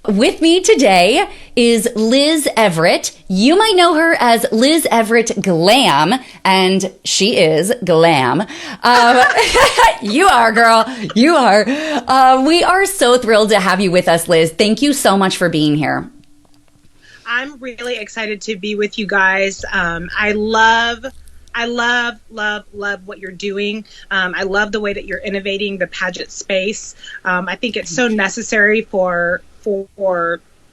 With me today is Liz Everett. You might know her as Liz Everett Glam, and she is glam. You are, girl. You are. We are so thrilled to have you with us, Liz. Thank you so much for being here. I'm really excited to be with you guys. I love what you're doing. I love the way that you're innovating the pageant space. I think it's so necessary for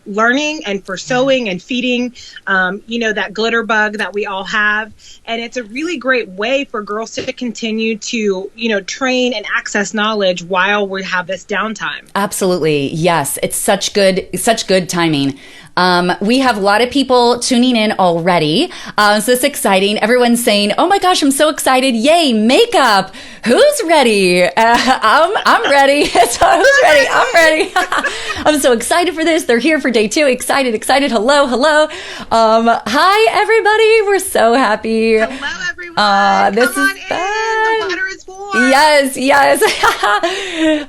learning and for sewing and feeding, that glitter bug that we all have. And it's a really great way for girls to continue to, train and access knowledge while we have this downtime. Absolutely. Yes. It's such good timing. We have a lot of people tuning in already. So it's exciting. Everyone's saying, oh my gosh, I'm so excited. Yay, makeup. Who's ready? I'm ready. So who's ready? I'm ready. I'm so excited for this. They're here for day 2. Excited. Hello. Hi, everybody. We're so happy. Hello, everyone. This Come is on in. The water is warm. Yes.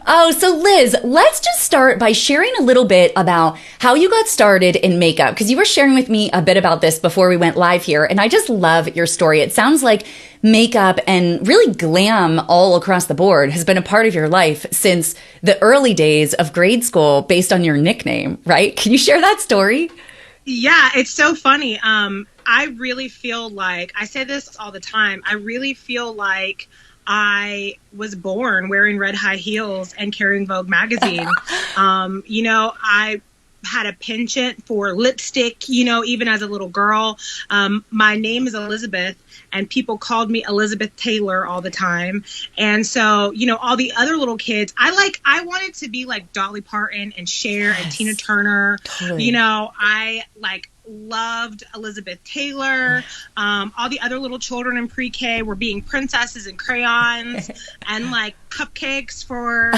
Oh, so Liz, let's just start by sharing a little bit about how you got started in makeup, because you were sharing with me a bit about this before we went live here, and I just love your story. It sounds like makeup and really glam all across the board has been a part of your life since the early days of grade school based on your nickname, right? Can you share that story? Yeah, it's so funny. I really feel like, I say this all the time, I really feel like I was born wearing red high heels and carrying Vogue magazine. I had a penchant for lipstick, even as a little girl. My name is Elizabeth, and people called me Elizabeth Taylor all the time. And so, all the other little kids, I wanted to be like Dolly Parton and Cher and Tina Turner. Totally. I loved Elizabeth Taylor. All the other little children in pre-K were being princesses and crayons and cupcakes for,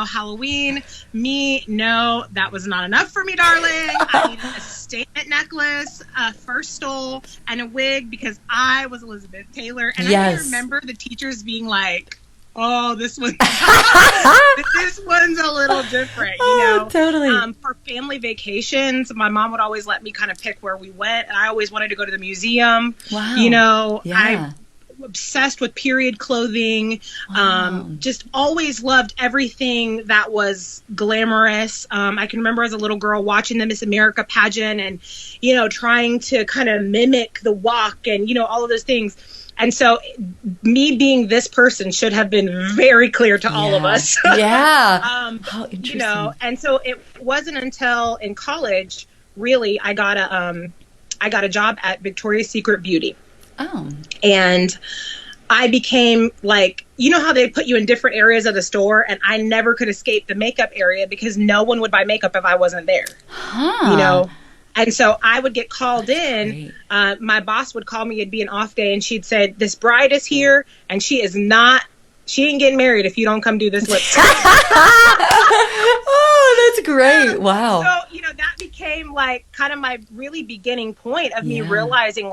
Halloween. Me, no, that was not enough for me, darling. I needed a statement necklace, a fur stole, and a wig because I was Elizabeth Taylor. And I can remember the teachers being like, oh, this one's a little different, Totally. For family vacations, my mom would always let me kind of pick where we went, and I always wanted to go to the museum. Wow. I'm obsessed with period clothing. Wow. Just always loved everything that was glamorous. I can remember as a little girl watching the Miss America pageant and, trying to kind of mimic the walk and, all of those things. And so me being this person should have been very clear to all of us. Yeah. How interesting. And so it wasn't until in college, really, I got a job at Victoria's Secret Beauty. Oh. And I became how they put you in different areas of the store, and I never could escape the makeup area because no one would buy makeup if I wasn't there. Huh. And so I would get called in. My boss would call me. It'd be an off day, and she'd say, this bride is here, and she ain't getting married if you don't come do this lipstick. Oh, that's great. Wow. So, that became kind of my really beginning point of me realizing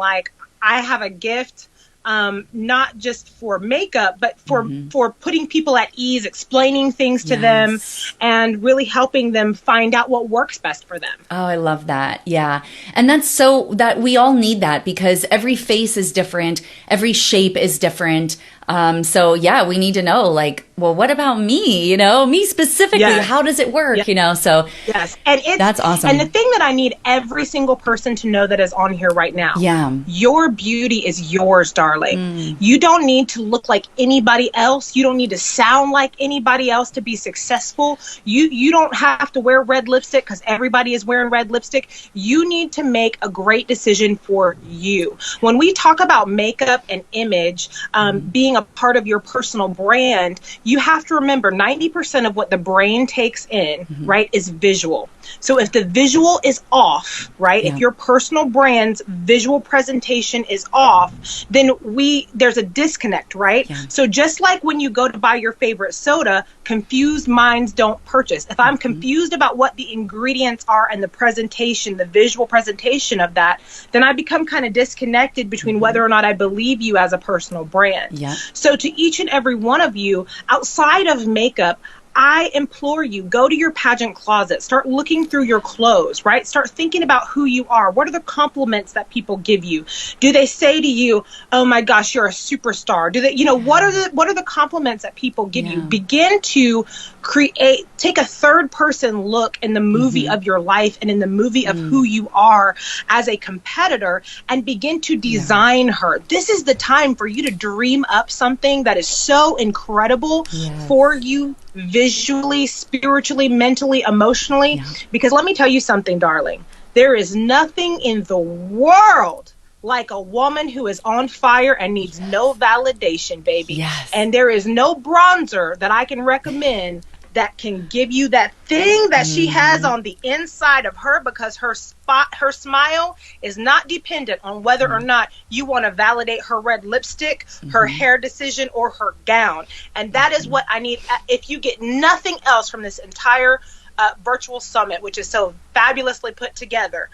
I have a gift, not just for makeup, but for putting people at ease, explaining things to them, and really helping them find out what works best for them. Oh, I love that. Yeah. And that's so that we all need that because every face is different. Every shape is different. We need to know well, what about me? Me specifically, how does it work? So yes. And that's awesome. And the thing that I need every single person to know that is on here right now. Yeah. Your beauty is yours, darling. You don't need to look like anybody else. You don't need to sound like anybody else to be successful. You don't have to wear red lipstick because everybody is wearing red lipstick. You need to make a great decision for you. When we talk about makeup and image, being a part of your personal brand, you have to remember 90% of what the brain takes in, right, is visual. So if the visual is off, right, if your personal brand's visual presentation is off, then there's a disconnect, right? Yeah. So just like when you go to buy your favorite soda, confused minds don't purchase. If I'm confused about what the ingredients are and the presentation, the visual presentation of that, then I become kind of disconnected between whether or not I believe you as a personal brand. Yeah. So to each and every one of you, outside of makeup, I implore you, go to your pageant closet, start looking through your clothes, right? Start thinking about who you are. What are the compliments that people give you? Do they say to you, oh my gosh, you're a superstar? Do they, what are the compliments that people give you? Begin to take a third person look in the movie of your life and in the movie of who you are as a competitor, and begin to design her. This is the time for you to dream up something that is so incredible for you, visually, spiritually, mentally, emotionally. Because let me tell you something, darling. There is nothing in the world like a woman who is on fire and needs no validation, baby. And there is no bronzer that I can recommend that can give you that thing that she has on the inside of her, because her smile is not dependent on whether or not you want to validate her red lipstick, her hair decision, or her gown. And that is what I need. If you get nothing else from this entire virtual summit, which is so fabulously put together,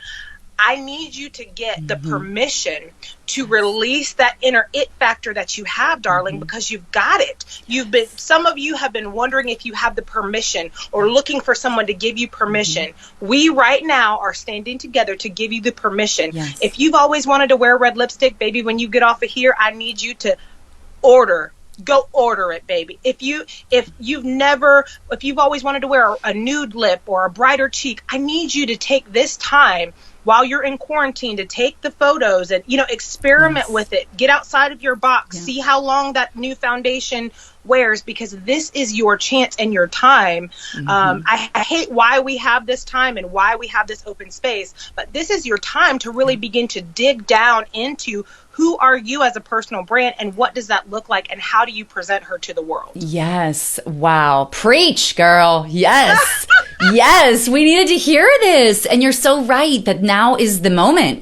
I need you to get the permission to release that inner it factor that you have, darling, because you've got it. Some of you have been wondering if you have the permission, or looking for someone to give you permission. We right now are standing together to give you the permission. If you've always wanted to wear red lipstick, baby, when you get off of here, I need you to go order it, baby. If you've always wanted to wear a nude lip or a brighter cheek, I need you to take this time while you're in quarantine to take the photos and, experiment with it. Get outside of your box. See how long that new foundation wears, because this is your chance and your time. I hate why we have this time and why we have this open space, but this is your time to really begin to dig down into who are you as a personal brand, and what does that look like, and how do you present her to the world? Yes. Wow. Preach, girl. Yes. Yes. We needed to hear this. And you're so right that now is the moment,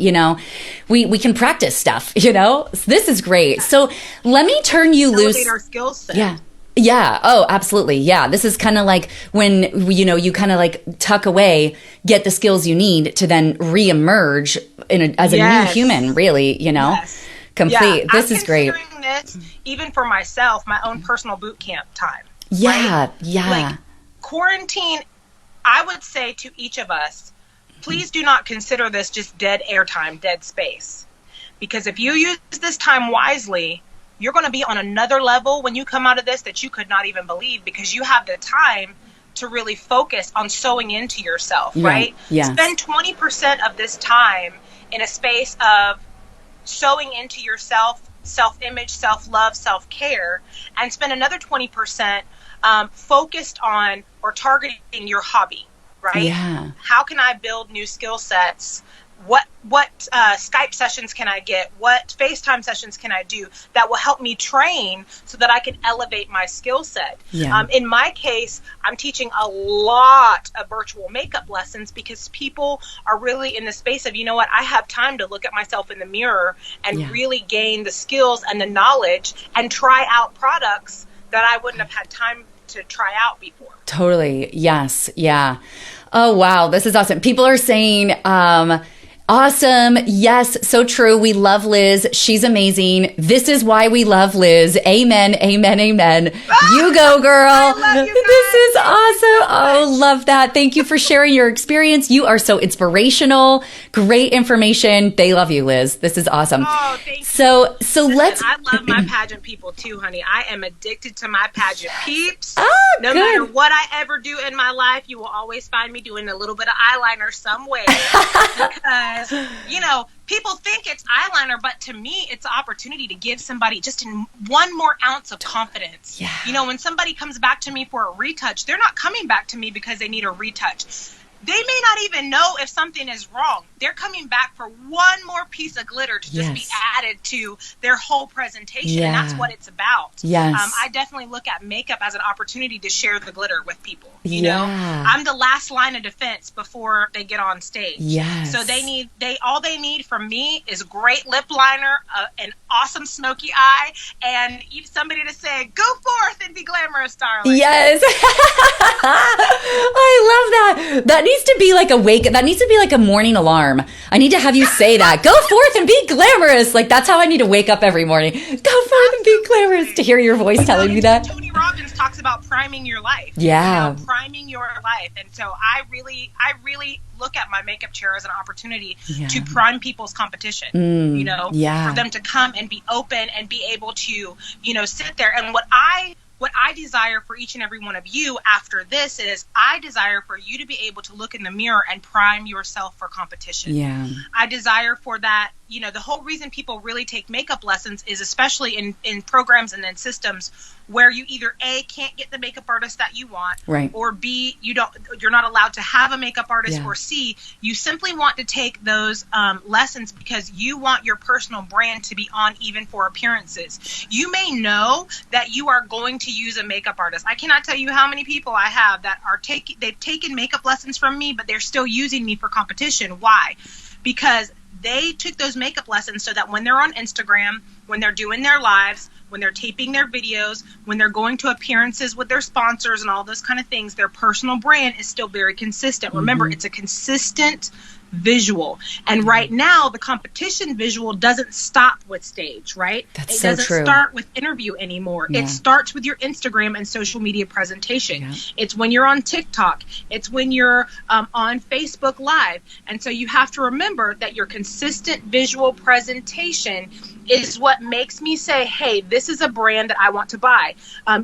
we can practice stuff, This is great. So let me turn you loose. Elevate our skill set. Yeah. Yeah. Oh, absolutely. Yeah. This is kind of like when, you kind of like tuck away, get the skills you need to then reemerge as a new human, really, complete. Yeah, this is great. I'm considering this, even for myself, my own personal boot camp time. Yeah. Right? Yeah. Like quarantine, I would say to each of us, please do not consider this just dead air time, dead space. Because if you use this time wisely, you're going to be on another level when you come out of this that you could not even believe, because you have the time to really focus on sewing into yourself, right? Yeah. Spend 20% of this time in a space of sewing into yourself, self-image, self-love, self-care, and spend another 20% focused on or targeting your hobby, right? Yeah. How can I build new skill sets? What Skype sessions can I get? What FaceTime sessions can I do that will help me train so that I can elevate my skill set? Yeah. In my case, I'm teaching a lot of virtual makeup lessons, because people are really in the space of, I have time to look at myself in the mirror and really gain the skills and the knowledge and try out products that I wouldn't have had time to try out before. Totally. Yes. Yeah. Oh, wow. This is awesome. People are saying, awesome. Yes, so true. We love Liz. She's amazing. This is why we love Liz. Amen. Amen. Amen. You go, girl. I love you guys. This is awesome. Oh, love that. Thank you for sharing your experience. You are so inspirational. Great information. They love you, Liz. This is awesome. Oh, thank you. So let's. I love my pageant people too, honey. I am addicted to my pageant peeps. Oh, no good. matter what I ever do in my life, you will always find me doing a little bit of eyeliner somewhere. Because, people think it's eyeliner, but to me, it's an opportunity to give somebody just one more ounce of confidence. Yeah. When somebody comes back to me for a retouch, they're not coming back to me because they need a retouch. They may not even know if something is wrong. They're coming back for one more piece of glitter to just be added to their whole presentation. And that's what it's about. Yes. I definitely look at makeup as an opportunity to share the glitter with people. I'm the last line of defense before they get on stage. Yes. So all they need from me is great lip liner, an awesome smoky eye, and somebody to say, go forth and be glamorous, darling. Yes. I love that. That needs to be like like that needs to be like a morning alarm. I need to have you say that. Go forth and be glamorous. Like, that's how I need to wake up every morning. Go forth and be glamorous, to hear your voice telling me that. Tony Robbins talks about priming your life. Yeah. You know, priming your life. And so I really look at my makeup chair as an opportunity to prime people's competition, you know, for them to come and be open and be able to, you know, sit there. And what I desire for each and every one of you after this is I desire for you to be able to look in the mirror and prime yourself for competition. Yeah. I desire for that. You know, the whole reason people really take makeup lessons is especially in programs and in systems where you either A, can't get the makeup artist that you want, right, or B, you're not allowed to have a makeup artist, or C, you simply want to take those lessons because you want your personal brand to be on even for appearances. You may know that you are going to use a makeup artist. I cannot tell you how many people I have that they've taken makeup lessons from me, but they're still using me for competition. Why? Because they took those makeup lessons so that when they're on Instagram, when they're doing their lives, when they're taping their videos, when they're going to appearances with their sponsors and all those kind of things, their personal brand is still very consistent. Remember, it's a consistent visual. And right now, the competition visual doesn't stop with stage, right? That's it so doesn't true. start with interview anymore. Yeah. It starts with your Instagram and social media presentation. Yeah. It's when you're on TikTok. It's when you're on Facebook Live. And so you have to remember that your consistent visual presentation is what makes me say, hey, this is a brand that I want to buy.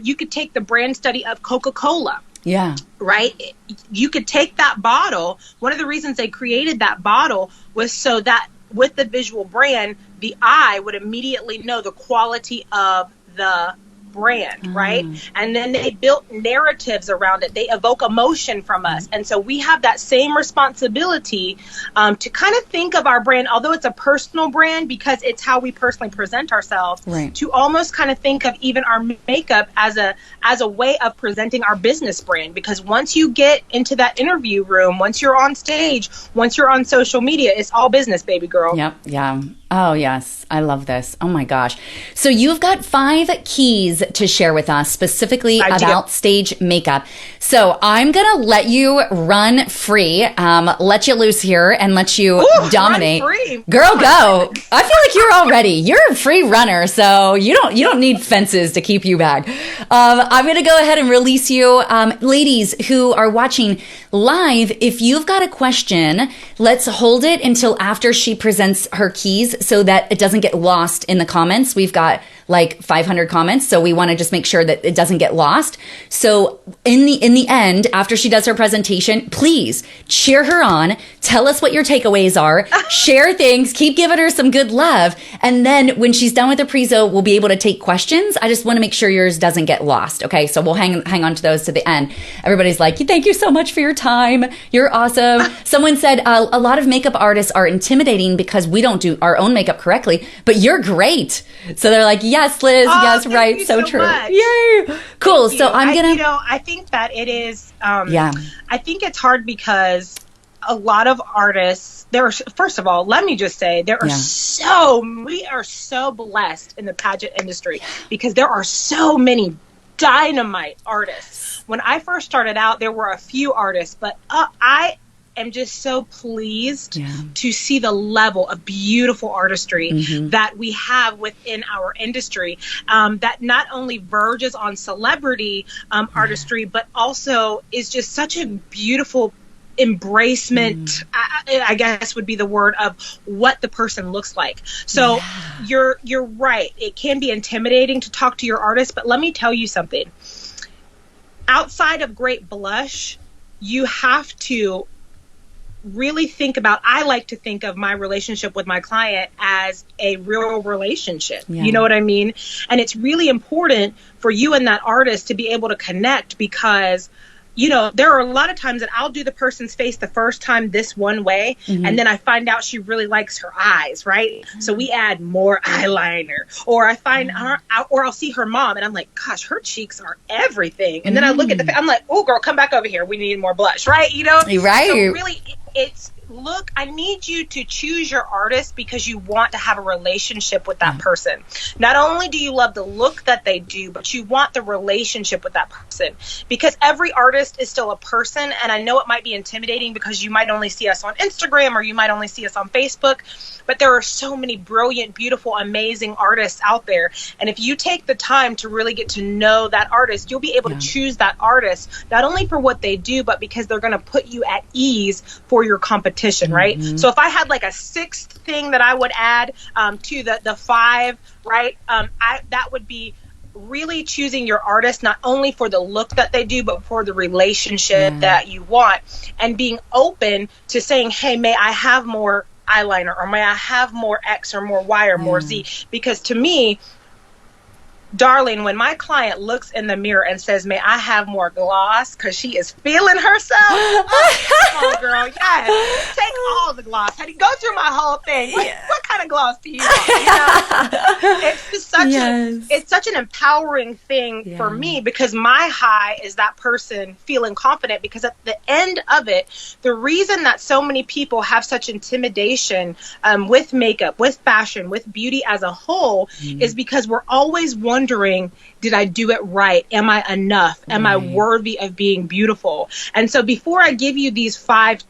You could take the brand study of Coca-Cola. Yeah. Right? You could take that bottle. One of the reasons they created that bottle was so that with the visual brand, the eye would immediately know the quality of the brand, right? And then they built narratives around it. They evoke emotion from us. And so we have that same responsibility to kind of think of our brand, although it's a personal brand because it's how we personally present ourselves, right, to almost kind of think of even our makeup as a way of presenting our business brand. Because once you get into that interview room, once you're on stage, once you're on social media, it's all business, baby girl. Yep. Yeah. Oh, yes. I love this. Oh, my gosh. So you've got 5 keys to share with us specifically about stage makeup. So I'm going to let you run free, let you loose here and let you dominate. Run free. Girl, go. I feel like you're a free runner, so you don't need fences to keep you back. I'm going to go ahead and release you. Ladies who are watching live, if you've got a question, let's hold it until after she presents her keys so that it doesn't get lost in the comments. We've got like 500 comments, so we want to just make sure that it doesn't get lost. So in the end, after she does her presentation, please cheer her on, tell us what your takeaways are, share things, keep giving her some good love, and then when she's done with the prezo, we'll be able to take questions. I just want to make sure yours doesn't get lost. Okay, so we'll hang on to those to the end. Everybody's like, thank you so much for your time. You're awesome. Someone said a lot of makeup artists are intimidating because we don't do our own makeup correctly, but you're great. So they're like, yes, Liz, yes, right, so true. Much. Yay. Cool. So I'm going to... I think that it is... I think it's hard because a lot of artists... First of all, let me just say, we are so blessed in the pageant industry because there are so many dynamite artists. When I first started out, there were a few artists, but I am just so pleased to see the level of beautiful artistry that we have within our industry, that not only verges on celebrity artistry, but also is just such a beautiful embracement, I guess would be the word, of what the person looks like. So you're right. It can be intimidating to talk to your artist, but let me tell you something. Outside of great blush, you have to really think about, I like to think of my relationship with my client as a real relationship. You know what I mean? And it's really important for you and that artist to be able to connect because, you know, there are a lot of times that I'll do the person's face the first time this one way, and then I find out she really likes her eyes, right? So we add more eyeliner, or I find her, or I'll see her mom, and I'm like, gosh, her cheeks are everything. And then I look at I'm like, oh, girl, come back over here. We need more blush, right? You know? Right. So really, it's look, I need you to choose your artist because you want to have a relationship with that person. Not only do you love the look that they do, but you want the relationship with that person, because every artist is still a person. And I know it might be intimidating because you might only see us on Instagram or you might only see us on Facebook, but there are so many brilliant, beautiful, amazing artists out there. And if you take the time to really get to know that artist, you'll be able to choose that artist, not only for what they do, but because they're going to put you at ease for your competition, right? So if I had like a sixth thing that I would add to the five, right, that would be really choosing your artist, not only for the look that they do, but for the relationship that you want, and being open to saying, hey, may I have more eyeliner, or may I have more X or more Y or more Z? Because to me, darling, when my client looks in the mirror and says, may I have more gloss, because she is feeling herself, oh girl, yes, take all the gloss, honey, go through my whole thing. What kind of gloss do you want? You know? It's just such it's such an empowering thing for me, because my high is that person feeling confident, because at the end of it, the reason that so many people have such intimidation with makeup, with fashion, with beauty as a whole, is because we're always wondering, did I do it right? Am I enough? Am I worthy of being beautiful? And so before I give you these five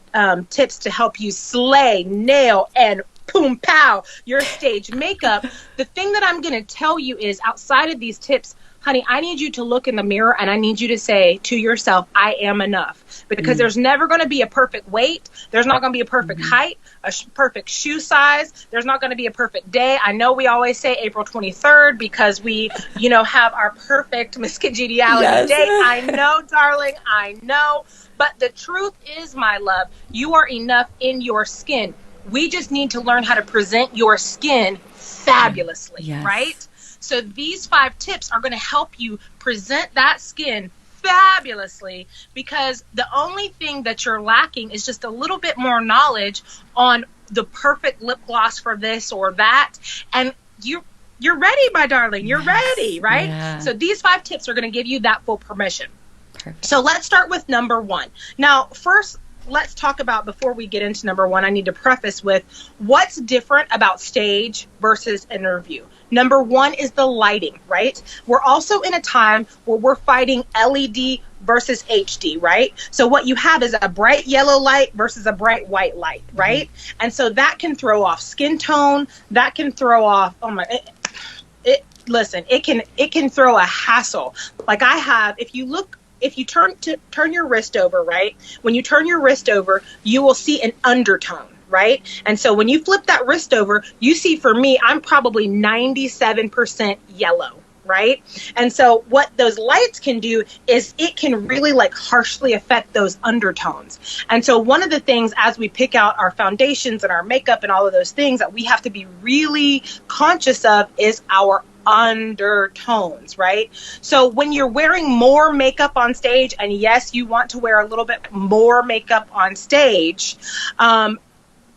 tips to help you slay, nail, and boom, pow, your stage makeup, the thing that I'm going to tell you is, outside of these tips, honey, I need you to look in the mirror and I need you to say to yourself, I am enough. Because there's never going to be a perfect weight. There's not going to be a perfect height, a perfect shoe size. There's not going to be a perfect day. I know we always say April 23rd because we, have our perfect Miss Congeniality day. I know, darling, I know. But the truth is, my love, you are enough in your skin. We just need to learn how to present your skin fabulously, right? So these 5 tips are going to help you present that skin fabulously, because the only thing that you're lacking is just a little bit more knowledge on the perfect lip gloss for this or that. And you're ready, my darling. You're ready, right? Yeah. So these 5 tips are going to give you that full permission. Perfect. So let's start with number 1. Now, first, let's talk about, before we get into number 1, I need to preface with what's different about stage versus interview. Number 1 is the lighting, right? We're also in a time where we're fighting LED versus HD, right? So what you have is a bright yellow light versus a bright white light, right? And so that can throw off skin tone. That can throw off, listen, it can throw a hassle. Like I have, if you turn your wrist over, right? When you turn your wrist over, you will see an undertone, right? And so when you flip that wrist over, you see, for me, I'm probably 97% yellow, right? And so what those lights can do is it can really harshly affect those undertones. And so one of the things, as we pick out our foundations and our makeup and all of those things, that we have to be really conscious of is our undertones, right? So when you're wearing more makeup on stage, and yes, you want to wear a little bit more makeup on stage,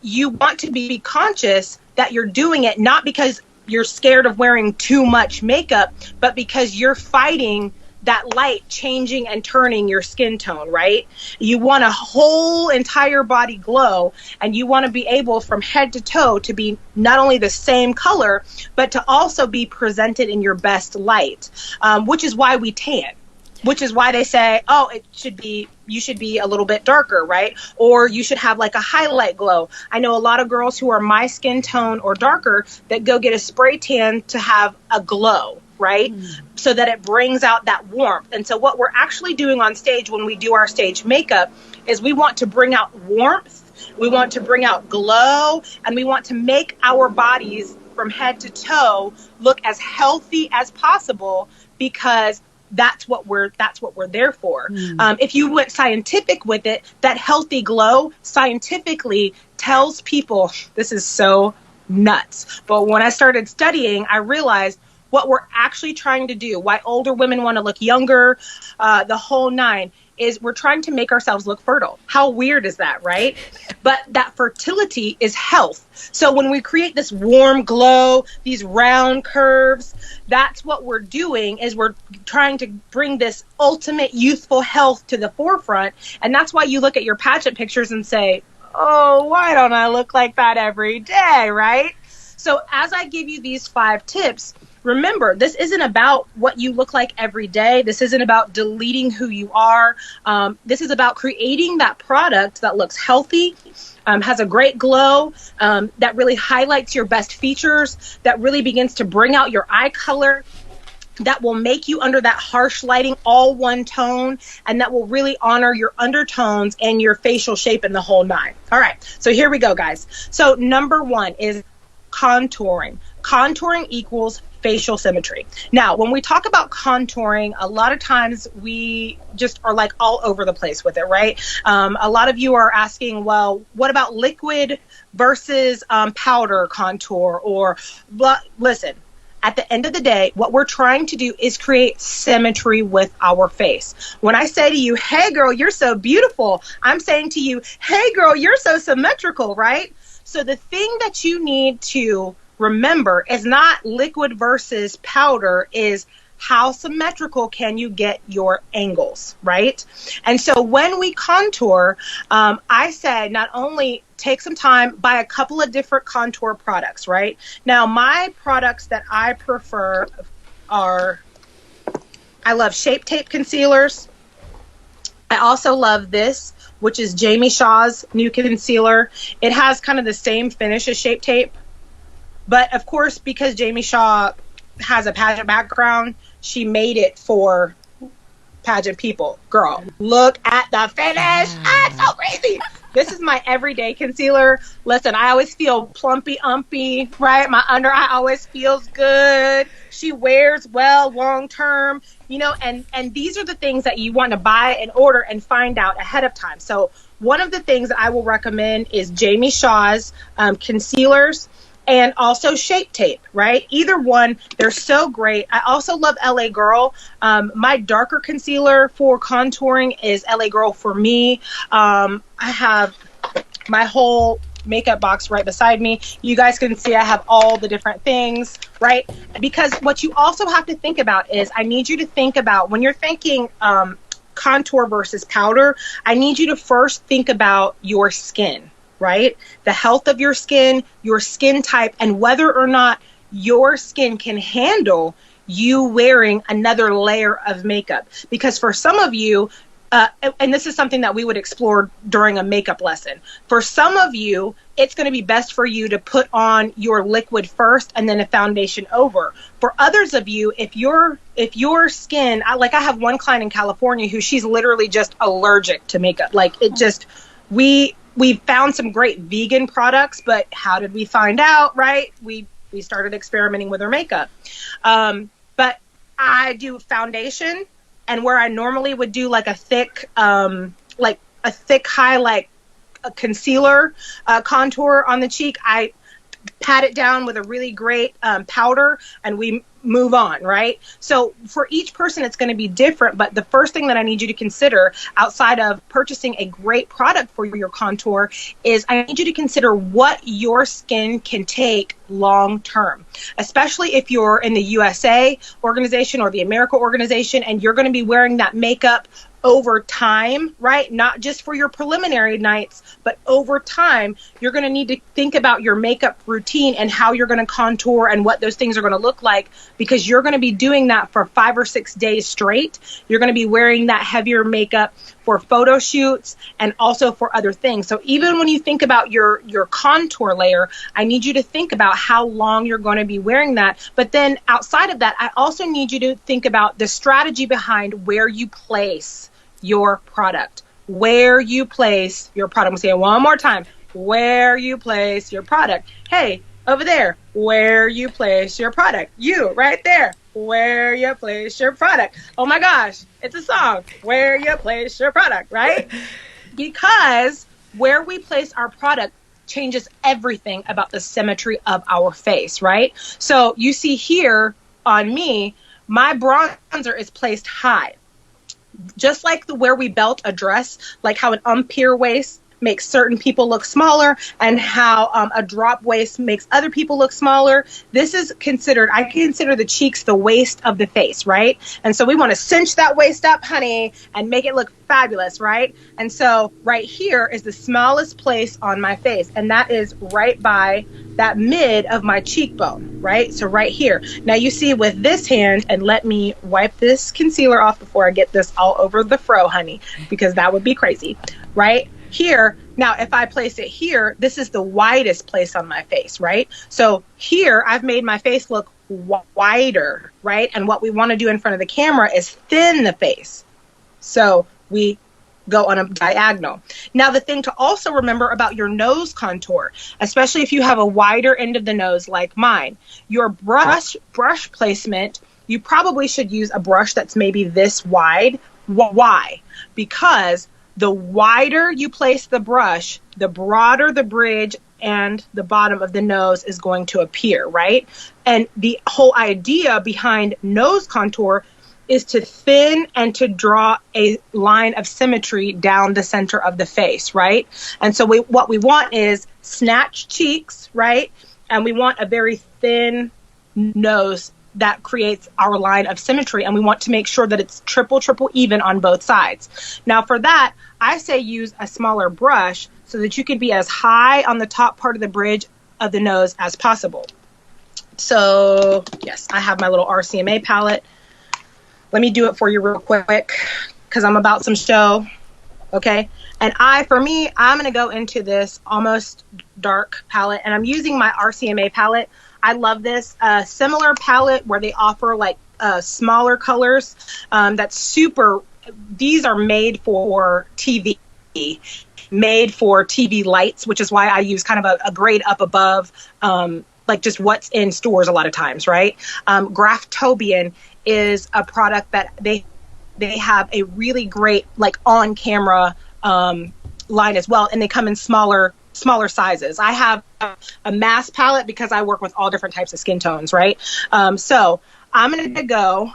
you want to be conscious that you're doing it not because you're scared of wearing too much makeup, but because you're fighting that light changing and turning your skin tone, right? You want a whole entire body glow, and you want to be able from head to toe to be not only the same color, but to also be presented in your best light, which is why we tan. Which is why they say, you should be a little bit darker, right? Or you should have a highlight glow. I know a lot of girls who are my skin tone or darker that go get a spray tan to have a glow, right? So that it brings out that warmth. And so what we're actually doing on stage when we do our stage makeup is we want to bring out warmth, we want to bring out glow, and we want to make our bodies from head to toe look as healthy as possible, because that's what we're there for. If you went scientific with it, that healthy glow scientifically tells people, this is so nuts. But when I started studying, I realized what we're actually trying to do, why older women want to look younger, the whole nine, is we're trying to make ourselves look fertile. How weird is that, right? But that fertility is health. So when we create this warm glow, these round curves, that's what we're doing, is we're trying to bring this ultimate youthful health to the forefront. And that's why you look at your pageant pictures and say, oh, why don't I look like that every day, right? So as I give you these 5 tips, remember, this isn't about what you look like every day. This isn't about deleting who you are. This is about creating that product that looks healthy, has a great glow, that really highlights your best features, that really begins to bring out your eye color, that will make you under that harsh lighting all one tone, and that will really honor your undertones and your facial shape in the whole 9. All right, so here we go, guys. So number 1 is contouring. Contouring equals facial symmetry. Now, when we talk about contouring, a lot of times we just are like all over the place with it, right? A lot of you are asking, well, what about liquid versus powder contour? Or, listen, at the end of the day, what we're trying to do is create symmetry with our face. When I say to you, hey girl, you're so beautiful, I'm saying to you, hey girl, you're so symmetrical, right? So the thing that you need to remember is not liquid versus powder, is how symmetrical can you get your angles, right? And so when we contour, I say not only take some time, buy a couple of different contour products, right? Now, my products that I prefer are, I love Shape Tape concealers. I also love this, which is Jamie Shaw's new concealer. It has kind of the same finish as Shape Tape, but of course, because Jamie Shaw has a pageant background, she made it for pageant people. Girl, look at the finish. Ah, it's so crazy. This is my everyday concealer. Listen, I always feel plumpy-umpy, right? My under eye always feels good. She wears well long term, you know, and these are the things that you want to buy and order and find out ahead of time. So one of the things that I will recommend is Jamie Shaw's concealers, and also Shape Tape, right? Either one, they're so great. I also love LA Girl. My darker concealer for contouring is LA Girl for me. I have my whole makeup box right beside me. You guys can see I have all the different things, right? Because what you also have to think about is, I need you to think about, when you're thinking contour versus powder, I need you to first think about your skin, right? The health of your skin type, and whether or not your skin can handle you wearing another layer of makeup. Because for some of you, and this is something that we would explore during a makeup lesson, for some of you, it's going to be best for you to put on your liquid first and then a foundation over. For others of you, if your skin, I have one client in California who, she's literally just allergic to makeup. Like, it just, we found some great vegan products, but how did we find out, right? We started experimenting with her makeup. But I do foundation, and where I normally would do like a thick highlight, a concealer contour on the cheek, I pat it down with a really great powder, and we move on, right? So for each person, it's going to be different, but the first thing that I need you to consider, outside of purchasing a great product for your contour, is I need you to consider what your skin can take long term, especially if you're in the USA organization or the America organization, and you're going to be wearing that makeup over time, right? Not just for your preliminary nights, but over time, you're going to need to think about your makeup routine and how you're going to contour and what those things are going to look like, because you're going to be doing that for 5 or 6 days straight. You're going to be wearing that heavier makeup for photo shoots and also for other things. So even when you think about your contour layer, I need you to think about how long you're going to be wearing that. But then outside of that, I also need you to think about the strategy behind where you place your product. Where you place your product. I'm going to say it one more time. Where you place your product. Hey, over there, where you place your product. You, right there, where you place your product. Oh my gosh, it's a song. Where you place your product, right? Because where we place our product changes everything about the symmetry of our face, right? So you see here on me, my bronzer is placed high. Just like where we belt a dress, like how an empire waist makes certain people look smaller and how a drop waist makes other people look smaller. This is considered, I consider the cheeks the waist of the face, right? And so we want to cinch that waist up, honey, and make it look fabulous, right? And so right here is the smallest place on my face, and that is right by that mid of my cheekbone, right? So right here. Now you see with this hand, and let me wipe this concealer off before I get this all over the fro, honey, because that would be crazy, right? Here, now if I place it here, this is the widest place on my face, right? So here I've made my face look wider, right? And what we want to do in front of the camera is thin the face. So we go on a diagonal. Now, the thing to also remember about your nose contour, especially if you have a wider end of the nose like mine, your brush placement, you probably should use a brush that's maybe this wide. Why? Because the wider you place the brush, the broader the bridge and the bottom of the nose is going to appear, right? And the whole idea behind nose contour is to thin and to draw a line of symmetry down the center of the face, right? And so what we want is snatched cheeks, right? And we want a very thin nose that creates our line of symmetry. And we want to make sure that it's triple even on both sides. Now for that, I say use a smaller brush so that you can be as high on the top part of the bridge of the nose as possible. So yes, I have my little RCMA palette. Let me do it for you real quick because I'm about some show, okay? And I'm going to go into this almost dark palette, and I'm using my RCMA palette. I love this similar palette where they offer like smaller colors. That's super. These are made for TV, made for TV lights, which is why I use kind of a grade up above, like just what's in stores a lot of times, right? Graftobian is a product that they have a really great like on camera line as well, and they come in smaller sizes. I have a mass palette because I work with all different types of skin tones, right? So I'm going to go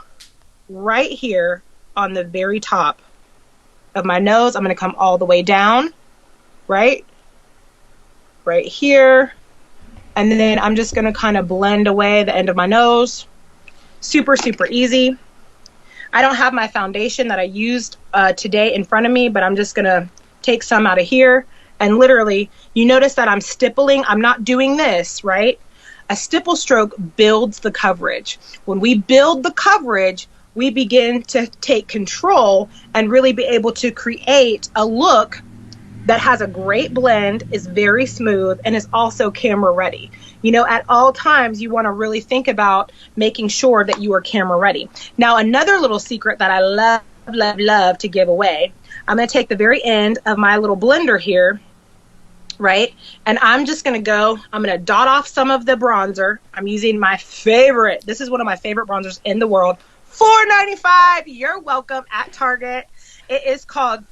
right here on the very top of my nose. I'm going to come all the way down, right here, and then I'm just going to kind of blend away the end of my nose. Super easy. I don't have my foundation that I used today in front of me, but I'm just going to take some out of here. And literally, you notice that I'm stippling. I'm not doing this, right? A stipple stroke builds the coverage. When we build the coverage, we begin to take control and really be able to create a look that has a great blend, is very smooth, and is also camera ready. You know, at all times, you want to really think about making sure that you are camera ready. Now, another little secret that I love to give away, I'm going to take the very end of my little blender here, right? And I'm just going to I'm going to dot off some of the bronzer. I'm using my favorite. This is one of my favorite bronzers in the world. $4.95. You're welcome at Target. It is called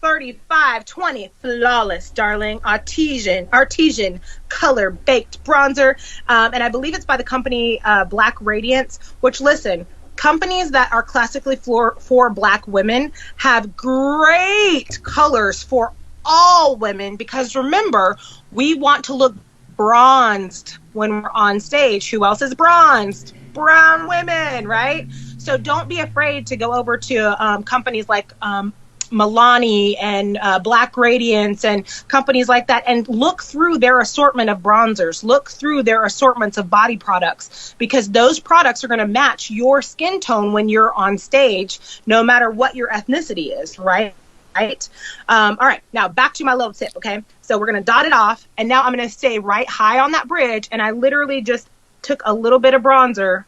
3520 Flawless, darling. Artesian color baked bronzer. And I believe it's by the company Black Radiance, which, listen, companies that are classically for Black women have great colors for all women, because remember, we want to look bronzed when we're on stage. Who else is bronzed? Brown women, right? So don't be afraid to go over to companies like Milani and Black Radiance and companies like that, and look through their assortment of bronzers, look through their assortments of body products, because those products are going to match your skin tone when you're on stage, no matter what your ethnicity is, right? All right, now back to my little tip, okay? So we're going to dot it off, and now I'm going to stay right high on that bridge, and I literally just took a little bit of bronzer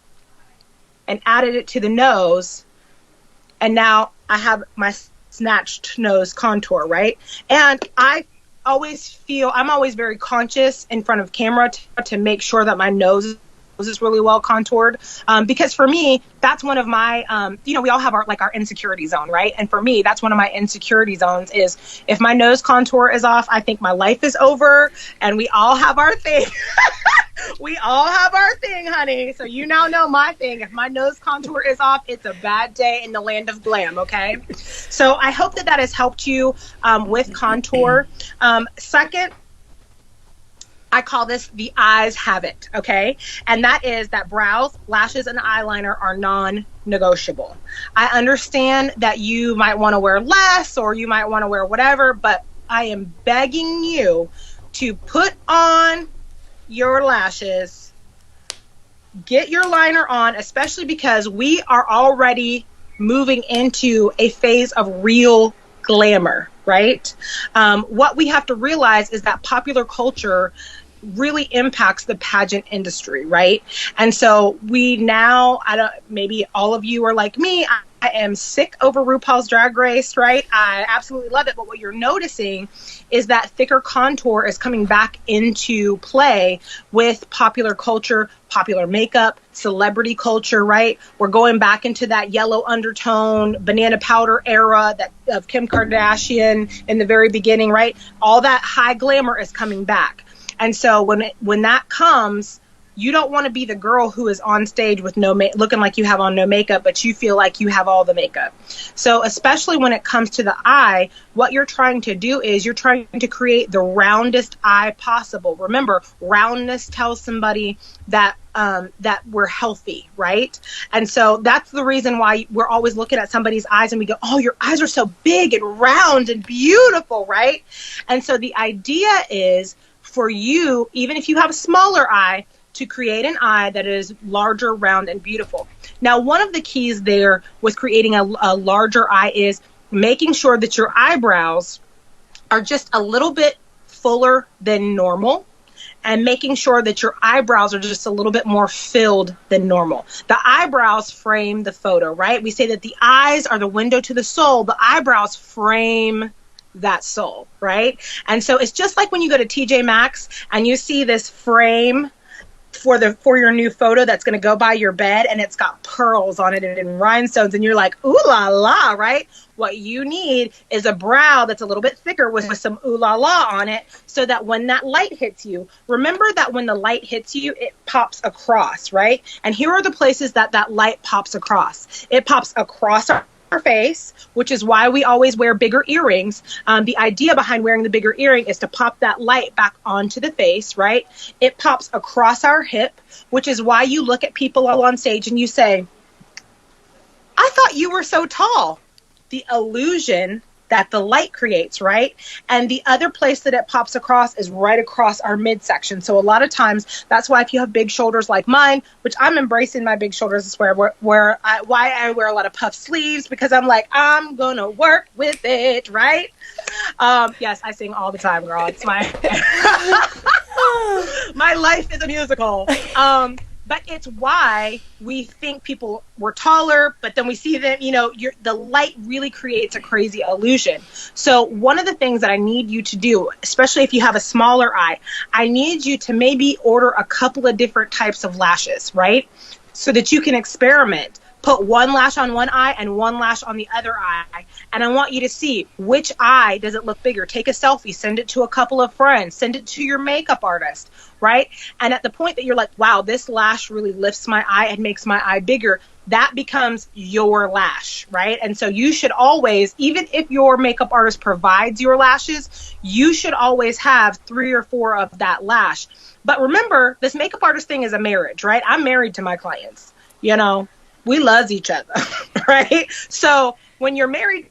and added it to the nose, and now I have my snatched nose contour, right? And I'm always very conscious in front of camera to make sure that my nose is really well contoured. Because for me, that's one of my, we all have our insecurity zone, right? And for me, that's one of my insecurity zones is if my nose contour is off, I think my life is over, and we all have our thing. We all have our thing, honey. So you now know my thing. If my nose contour is off, it's a bad day in the land of glam, okay? So I hope that has helped you with contour. Second, I call this the eyes have it, okay? And that is that brows, lashes, and eyeliner are non-negotiable. I understand that you might want to wear less or you might want to wear whatever, but I am begging you to put on your lashes, get your liner on, especially because we are already moving into a phase of real glamour, right? What we have to realize is that popular culture really impacts the pageant industry, right? And so we now, maybe all of you are like me, I am sick over RuPaul's Drag Race, right? I absolutely love it. But what you're noticing is that thicker contour is coming back into play with popular culture, popular makeup, celebrity culture, right? We're going back into that yellow undertone, banana powder era of Kim Kardashian in the very beginning, right? All that high glamour is coming back. And so when that comes, you don't want to be the girl who is on stage with looking like you have on no makeup, but you feel like you have all the makeup. So especially when it comes to the eye, what you're trying to do is you're trying to create the roundest eye possible. Remember, roundness tells somebody that we're healthy, right? And so that's the reason why we're always looking at somebody's eyes and we go, oh, your eyes are so big and round and beautiful, right? And so the idea is for you, even if you have a smaller eye, to create an eye that is larger, round, and beautiful. Now, one of the keys there with creating a larger eye is making sure that your eyebrows are just a little bit fuller than normal, and making sure that your eyebrows are just a little bit more filled than normal. The eyebrows frame the photo, right? We say that the eyes are the window to the soul. The eyebrows frame that soul, right? And so it's just like when you go to TJ Maxx and you see this frame for your new photo that's going to go by your bed, and it's got pearls on it and rhinestones, and you're like, ooh la la, right? What you need is a brow that's a little bit thicker with some ooh la la on it, so that when that light hits you, remember that when the light hits you, it pops across, right? And here are the places that light pops across. It pops across our face, which is why we always wear bigger earrings. The idea behind wearing the bigger earring is to pop that light back onto the face, right? It pops across our hip, which is why you look at people all on stage and you say, I thought you were so tall. The illusion that the light creates, right? And the other place that it pops across is right across our midsection. So a lot of times, that's why if you have big shoulders like mine, which I'm embracing my big shoulders, is why I wear a lot of puff sleeves, because I'm like, I'm gonna work with it, right? Yes, I sing all the time, girl. It's my my life is a musical. But it's why we think people were taller, but then we see them, the light really creates a crazy illusion. So one of the things that I need you to do, especially if you have a smaller eye, I need you to maybe order a couple of different types of lashes, right? So that you can experiment. Put one lash on one eye and one lash on the other eye. And I want you to see which eye does it look bigger. Take a selfie, send it to a couple of friends, send it to your makeup artist, right? And at the point that you're like, wow, this lash really lifts my eye and makes my eye bigger, that becomes your lash, right? And so you should always, even if your makeup artist provides your lashes, you should always have 3 or 4 of that lash. But remember, this makeup artist thing is a marriage, right? I'm married to my clients, we love each other, right? So when you're married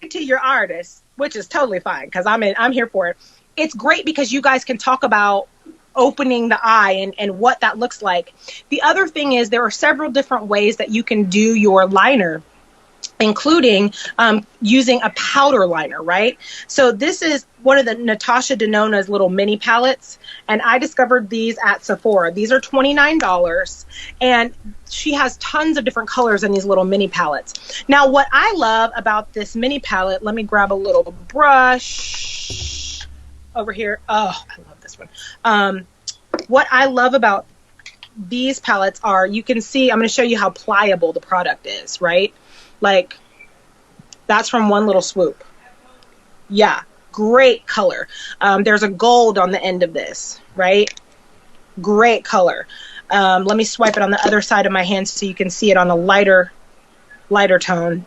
to your artist, which is totally fine because I'm here for it, it's great because you guys can talk about opening the eye and what that looks like. The other thing is there are several different ways that you can do your liner, including using a powder liner, right? So this is one of the Natasha Denona's little mini palettes, and I discovered these at Sephora. These are $29, and she has tons of different colors in these little mini palettes. Now, what I love about this mini palette, let me grab a little brush over here. Oh, I love this one. What I love about these palettes are, you can see, I'm going to show you how pliable the product is, right? Like, that's from one little swoop. Yeah, great color. There's a gold on the end of this, right? Great color. Let me swipe it on the other side of my hand so you can see it on a lighter tone.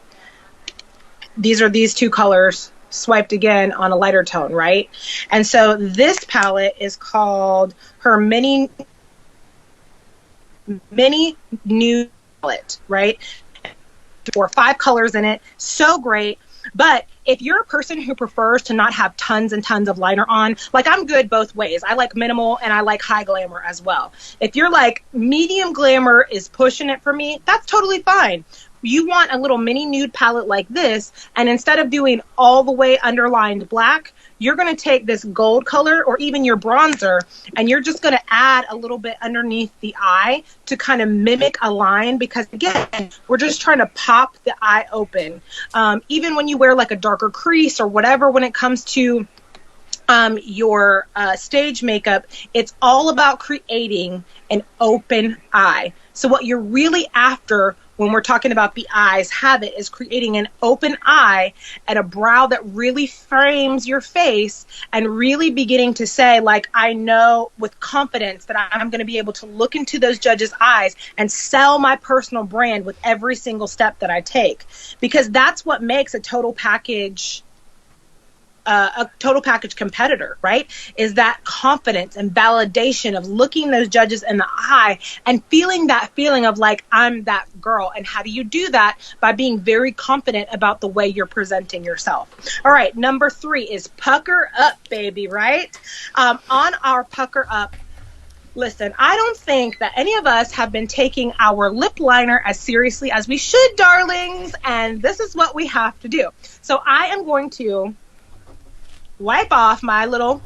These are these two colors swiped again on a lighter tone, right? And so this palette is called her mini nude palette, right? Or 5 colors in it. So great. But if you're a person who prefers to not have tons and tons of liner on, like, I'm good both ways. I like minimal and I like high glamour as well. If you're like, medium glamour is pushing it for me, that's totally fine. You want a little mini nude palette like this, and instead of doing all the way underlined black, you're going to take this gold color or even your bronzer, and you're just going to add a little bit underneath the eye to kind of mimic a line, because again, we're just trying to pop the eye open. Even when you wear like a darker crease or whatever, when it comes to your stage makeup, it's all about creating an open eye. So what you're really after when we're talking about the eyes have it is creating an open eye and a brow that really frames your face, and really beginning to say, like, I know with confidence that I'm going to be able to look into those judges' eyes and sell my personal brand with every single step that I take, because that's what makes a total package competitor, right? Is that confidence and validation of looking those judges in the eye and feeling that feeling of like, I'm that girl. And how do you do that? By being very confident about the way you're presenting yourself. All right, number 3 is pucker up, baby, right? On our pucker up, listen, I don't think that any of us have been taking our lip liner as seriously as we should, darlings, and this is what we have to do. So I am going to wipe off my little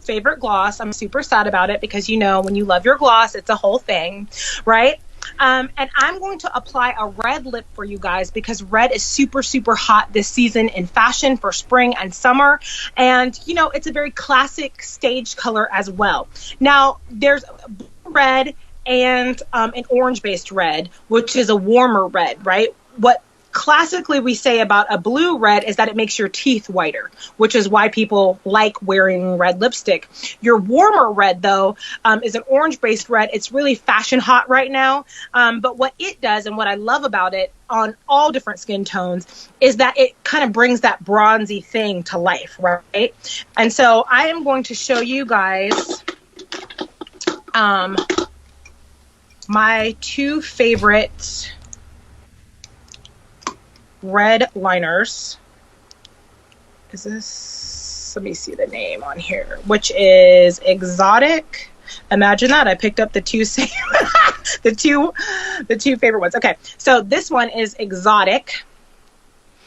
favorite gloss. I'm super sad about it because, you know, when you love your gloss, it's a whole thing, right? And I'm going to apply a red lip for you guys because red is super, super hot this season in fashion for spring and summer. And, you know, it's a very classic stage color as well. Now, there's red and an orange-based red, which is a warmer red, right? What classically we say about a blue red is that it makes your teeth whiter, which is why people like wearing red lipstick. Your warmer red, though, is an orange-based red. It's really fashion hot right now. But what it does, and what I love about it on all different skin tones, is that it kind of brings that bronzy thing to life, right? And so I am going to show you guys my 2 favorite red liners. Is this, let me see the name on here, which is Exotic. Imagine that. I picked up the 2 same the two favorite ones. Okay, so this one is Exotic,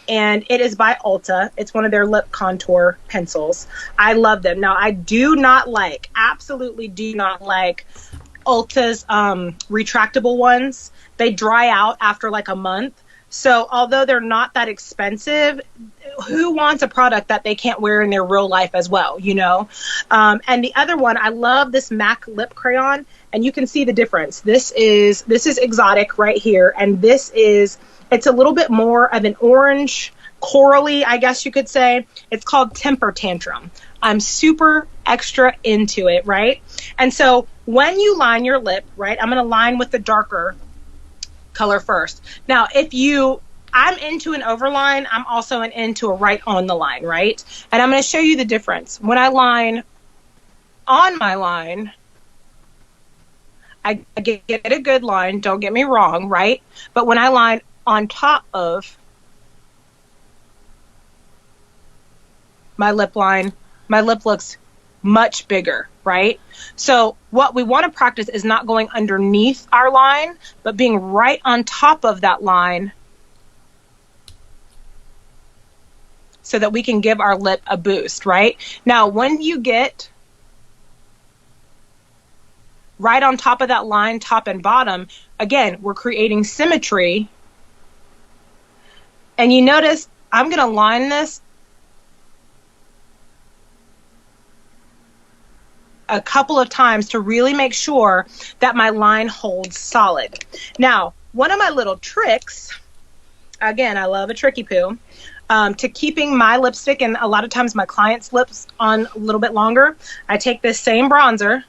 and it is by Ulta. It's one of their lip contour pencils. I love them. Now, I do not like, absolutely do not like Ulta's retractable ones. They dry out after like a month. So although they're not that expensive, who wants a product that they can't wear in their real life as well, you know? And the other one, I love this MAC lip crayon, and you can see the difference. This is Exotic right here, and it's a little bit more of an orange, corally, I guess you could say. It's called Temper Tantrum. I'm super extra into it, right? And so when you line your lip, right, I'm going to line with the darker color first. Now, I'm into an overline, I'm also into a right on the line, right? And I'm going to show you the difference. When I line on my line, I get a good line, don't get me wrong, right? But when I line on top of my lip line, my lip looks much bigger, right? So what we want to practice is not going underneath our line, but being right on top of that line so that we can give our lip a boost, right? Now, when you get right on top of that line, top and bottom, again, we're creating symmetry. And you notice I'm going to line this a couple of times to really make sure that my line holds solid. Now, one of my little tricks, again, I love a tricky poo, to keeping my lipstick and a lot of times my clients' lips on a little bit longer, I take this same bronzer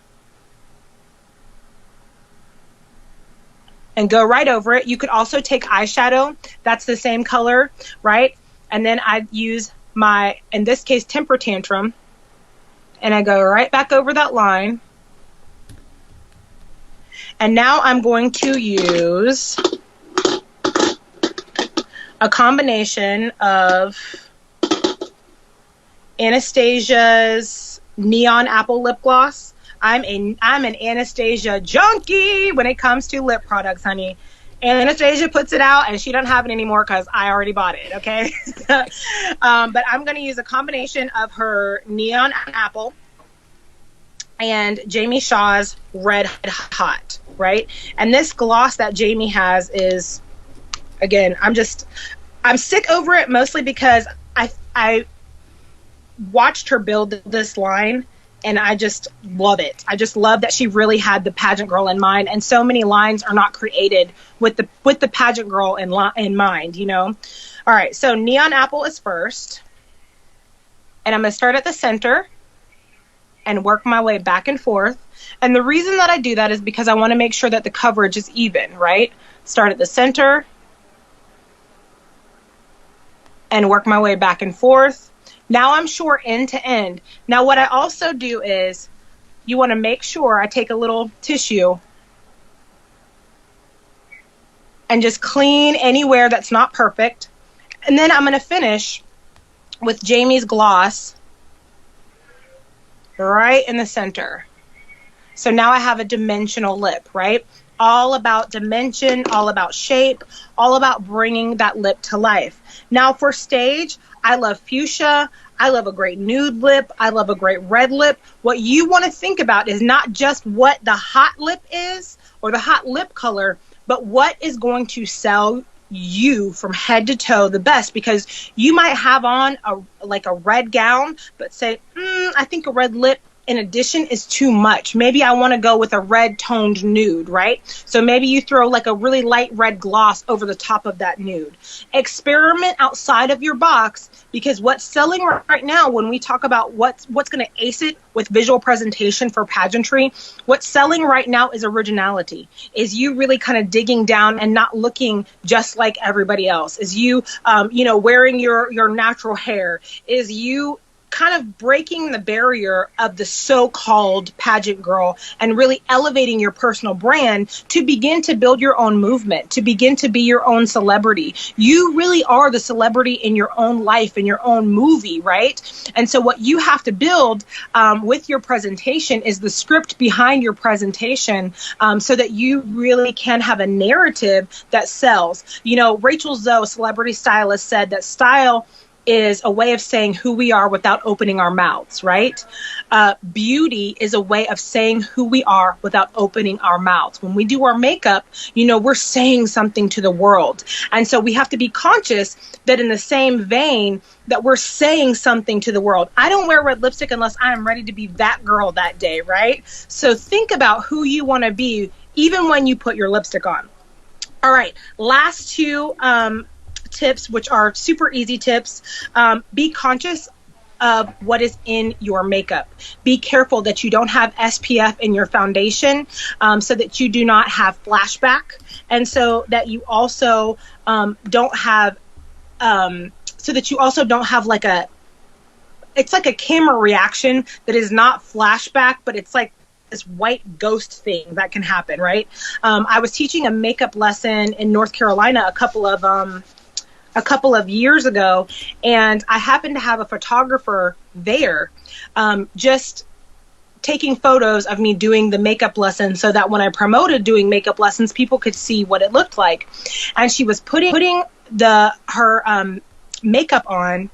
and go right over it. You could also take eyeshadow. That's the same color, right? And then I use my, in this case, Temper Tantrum, and I go right back over that line. And now I'm going to use a combination of Anastasia's Neon Apple Lip Gloss. I'm an Anastasia junkie when it comes to lip products, honey. Anastasia puts it out and she don't have it anymore because I already bought it, okay? But I'm going to use a combination of her Neon Apple and Jamie Shaw's Red Hot, right? And this gloss that Jamie has is, again, I'm sick over it mostly because I watched her build this line and I just love it. I just love that she really had the pageant girl in mind, and so many lines are not created with the pageant girl in mind, you know? All right, so Neon Apple is first, and I'm going to start at the center and work my way back and forth. And the reason that I do that is because I want to make sure that the coverage is even, right? Start at the center and work my way back and forth. Now I'm sure end to end. Now what I also do is you want to make sure I take a little tissue and just clean anywhere that's not perfect. And then I'm going to finish with Jamie's gloss right in the center. So now I have a dimensional lip, right? All about dimension, all about shape, all about bringing that lip to life. Now for stage, I love fuchsia. I love a great nude lip. I love a great red lip. What you want to think about is not just what the hot lip is or the hot lip color, but what is going to sell you from head to toe the best, because you might have on a red gown, but say, I think a red lip in addition is too much. Maybe I want to go with a red toned nude, right? So maybe you throw like a really light red gloss over the top of that nude. Experiment outside of your box, because what's selling right now when we talk about what's going to ace it with visual presentation for pageantry, what's selling right now is originality, is you really kind of digging down and not looking just like everybody else, is you wearing your natural hair, is you kind of breaking the barrier of the so-called pageant girl and really elevating your personal brand to begin to build your own movement, to begin to be your own celebrity. You really are the celebrity in your own life, in your own movie, right? And so what you have to build with your presentation is the script behind your presentation, so that you really can have a narrative that sells. You know, Rachel Zoe, celebrity stylist, said that style is a way of saying who we are without opening our mouths, right? Beauty is a way of saying who we are without opening our mouths. When we do our makeup, we're saying something to the world. And so we have to be conscious that in the same vein that we're saying something to the world. I don't wear red lipstick unless I am ready to be that girl that day, right? So think about who you want to be even when you put your lipstick on. All right, last two tips, which are super easy tips. Be conscious of what is in your makeup. Be careful that you don't have SPF in your foundation, so that you do not have flashback, and so that you also don't have like it's like a camera reaction that is not flashback, but it's like this white ghost thing that can happen, right? I was teaching a makeup lesson in North Carolina a couple of years ago, and I happened to have a photographer there just taking photos of me doing the makeup lesson so that when I promoted doing makeup lessons, people could see what it looked like. And she was putting her makeup on,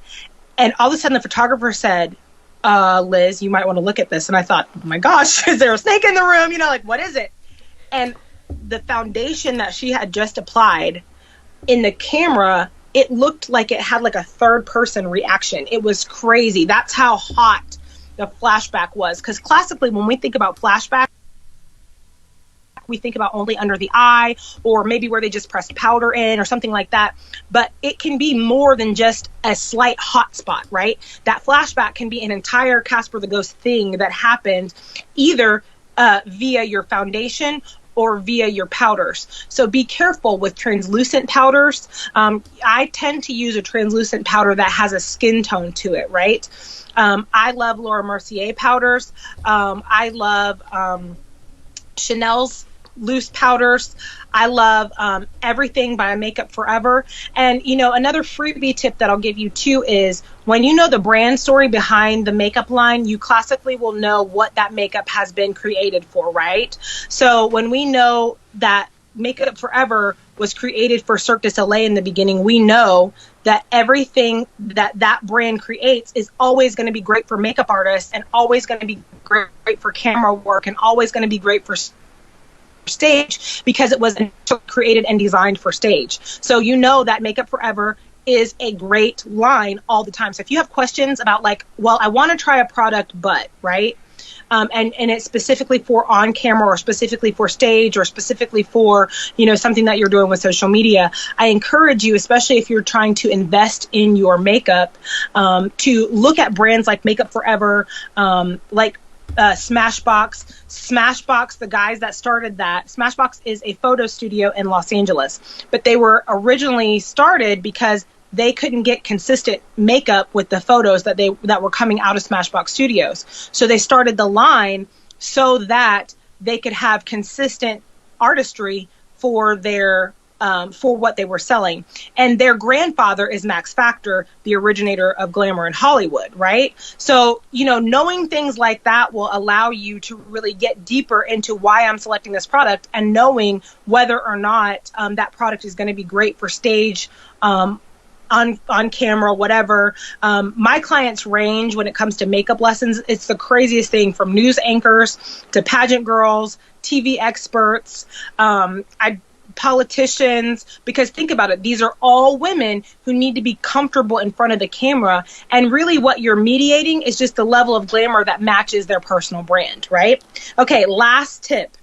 and all of a sudden the photographer said, Liz, you might want to look at this. And I thought, oh my gosh, is there a snake in the room? What is it? And the foundation that she had just applied in the camera, it looked like it had like a third person reaction. It was crazy. That's how hot the flashback was. Because classically, when we think about flashback, we think about only under the eye, or maybe where they just pressed powder in or something like that. But it can be more than just a slight hot spot, right? That flashback can be an entire Casper the Ghost thing that happened either via your foundation or via your powders. So be careful with translucent powders. I tend to use a translucent powder that has a skin tone to it, right? I love Laura Mercier powders. I love Chanel's loose powders. I love everything by Makeup Forever. And, you know, another freebie tip that I'll give you too is when you know the brand story behind the makeup line, you classically will know what that makeup has been created for, right? So when we know that Makeup Forever was created for Cirque du Soleil in the beginning, we know that everything that that brand creates is always going to be great for makeup artists, and always going to be great for camera work, and always going to be great for stage, because it was created and designed for stage. So you know that Makeup Forever is a great line all the time. So if you have questions about like, well, I want to try a product, but, right? And it's specifically for on camera, or specifically for stage, or specifically for, you know, something that you're doing with social media, I encourage you, especially if you're trying to invest in your makeup, to look at brands like Makeup Forever, like Smashbox. Smashbox, the guys that started that, Smashbox is a photo studio in Los Angeles, but they were originally started because they couldn't get consistent makeup with the photos that were coming out of Smashbox Studios. So they started the line so that they could have consistent artistry for their for what they were selling. And their grandfather is Max Factor, the originator of glamour in Hollywood, right? So, you know, knowing things like that will allow you to really get deeper into why I'm selecting this product, and knowing whether or not that product is going to be great for stage, on camera, whatever. My clients range when it comes to makeup lessons. It's the craziest thing, from news anchors to pageant girls, TV experts, politicians, because think about it, these are all women who need to be comfortable in front of the camera, and really what you're mediating is just the level of glamour that matches their personal brand, right? Okay, last tip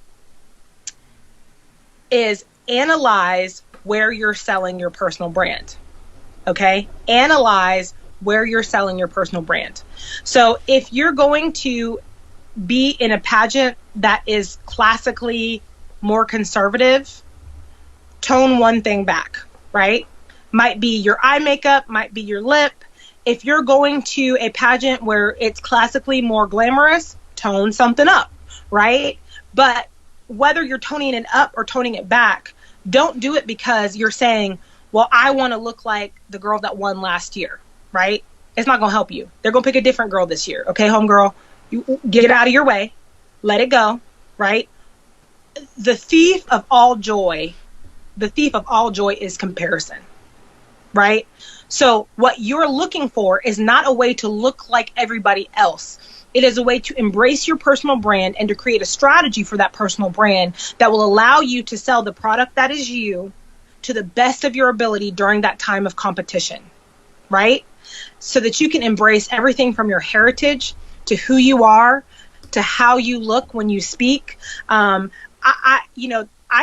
is analyze where you're selling your personal brand. Okay, analyze where you're selling your personal brand. So if you're going to be in a pageant that is classically more conservative, tone one thing back, right? Might be your eye makeup, might be your lip. If you're going to a pageant where it's classically more glamorous, tone something up, right? But whether you're toning it up or toning it back, don't do it because you're saying, well, I want to look like the girl that won last year, right? It's not going to help you. They're going to pick a different girl this year. Okay, homegirl, you get it out of your way. Let it go, right? The thief of all joy is comparison, right? So what you're looking for is not a way to look like everybody else. It is a way to embrace your personal brand and to create a strategy for that personal brand that will allow you to sell the product that is you to the best of your ability during that time of competition, right? So that you can embrace everything from your heritage to who you are to how you look when you speak. I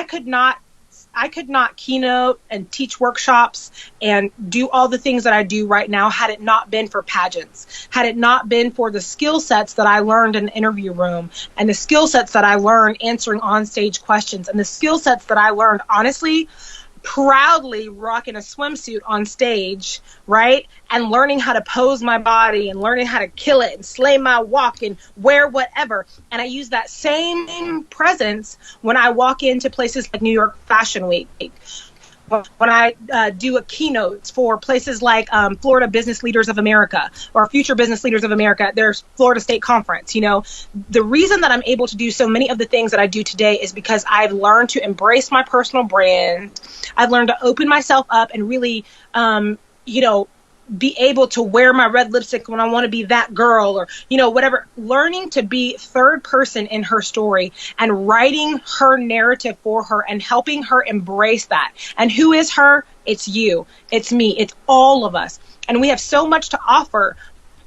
could not keynote and teach workshops and do all the things that I do right now had it not been for pageants, had it not been for the skill sets that I learned in the interview room, and the skill sets that I learned answering on-stage questions, and the skill sets that I learned, honestly, proudly rocking a swimsuit on stage, right? And learning how to pose my body and learning how to kill it and slay my walk and wear whatever. And I use that same presence when I walk into places like New York Fashion Week, when I do a keynotes for places like Florida Business Leaders of America or Future Business Leaders of America, there's Florida State Conference. You know, the reason that I'm able to do so many of the things that I do today is because I've learned to embrace my personal brand. I've learned to open myself up and really, be able to wear my red lipstick when I want to be that girl, or, whatever. Learning to be third person in her story and writing her narrative for her and helping her embrace that. And who is her? It's you. It's me. It's all of us. And we have so much to offer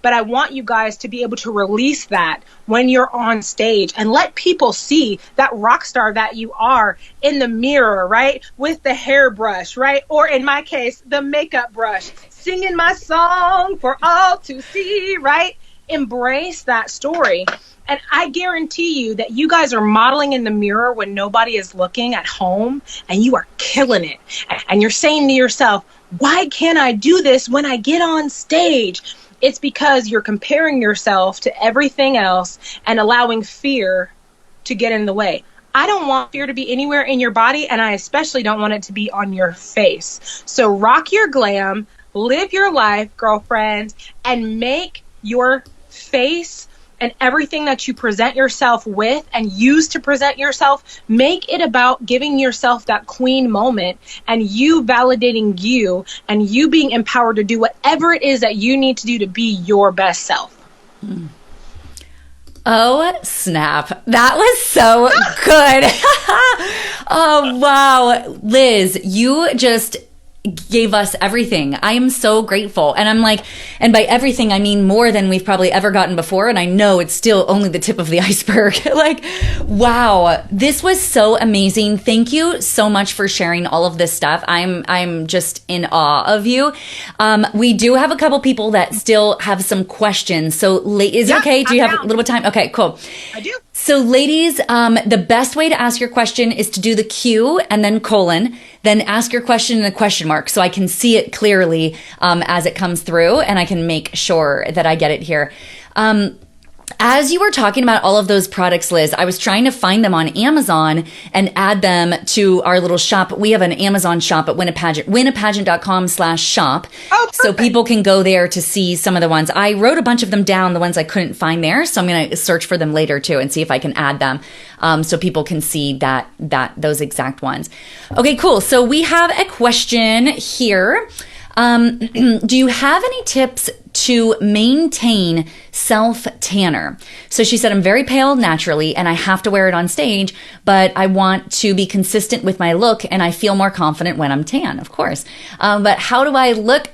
but I want you guys to be able to release that when you're on stage and let people see that rock star that you are in the mirror, right? With the hairbrush, right? Or in my case, the makeup brush, singing my song for all to see, right? Embrace that story. And I guarantee you that you guys are modeling in the mirror when nobody is looking at home, and you are killing it. And you're saying to yourself, why can't I do this when I get on stage? It's because you're comparing yourself to everything else and allowing fear to get in the way. I don't want fear to be anywhere in your body, and I especially don't want it to be on your face. So rock your glam, live your life, girlfriends, and make your face and everything that you present yourself with and use to present yourself, make it about giving yourself that queen moment and you validating you and you being empowered to do whatever it is that you need to do to be your best self. Oh, snap. That was so good. Oh, wow. Liz, you just gave us everything. I am so grateful. And I'm like, and by everything, I mean more than we've probably ever gotten before. And I know it's still only the tip of the iceberg. Like, wow, this was so amazing. Thank you so much for sharing all of this stuff. I'm just in awe of you. We do have a couple people that still have some questions. So is it okay? Do you have a little bit of time? Okay, cool. I do. So ladies, the best way to ask your question is to do the Q and then colon, then ask your question in a question mark so I can see it clearly as it comes through and I can make sure that I get it here. As you were talking about all of those products, Liz, I was trying to find them on Amazon and add them to our little shop. We have an Amazon shop at Win a Pageant, winapageant.com/shop. Oh, so people can go there to see some of the ones. I wrote a bunch of them down, the ones I couldn't find there. So I'm going to search for them later too and see if I can add them so people can see those exact ones. Okay, cool. So we have a question here. Do you have any tips to maintain self-tanner? So she said, I'm very pale naturally and I have to wear it on stage, but I want to be consistent with my look and I feel more confident when I'm tan, of course. But how do I look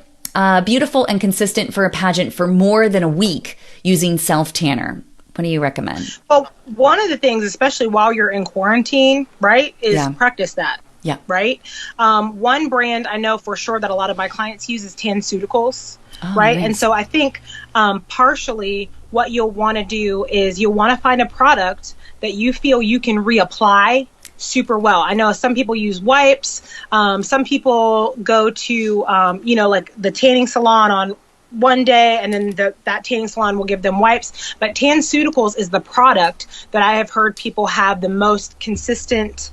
beautiful and consistent for a pageant for more than a week using self-tanner? What do you recommend? Well, one of the things, especially while you're in quarantine, right, is practice that. Yeah. Right. One brand I know for sure that a lot of my clients use is TanSuticals. Right. Nice. And so I think partially what you'll want to do is you'll want to find a product that you feel you can reapply super well. I know some people use wipes. Some people go to, like the tanning salon on one day and then that tanning salon will give them wipes. But TanSuticals is the product that I have heard people have the most consistent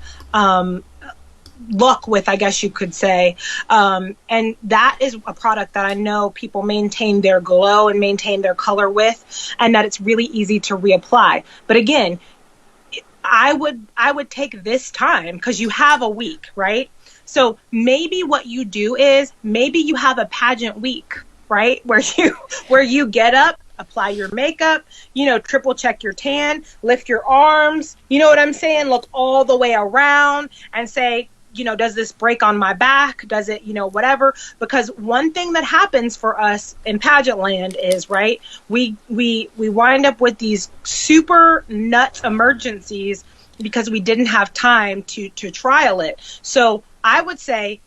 look with, I guess you could say. And that is a product that I know people maintain their glow and maintain their color with, and that it's really easy to reapply. But again, I would take this time because you have a week, right? So maybe what you do is maybe you have a pageant week, right? Where you get up, apply your makeup, triple check your tan, lift your arms, you know what I'm saying? Look all the way around and say, does this break on my back? Does it, whatever? Because one thing that happens for us in pageant land is, right, we wind up with these super nut emergencies because we didn't have time to trial it. So I would say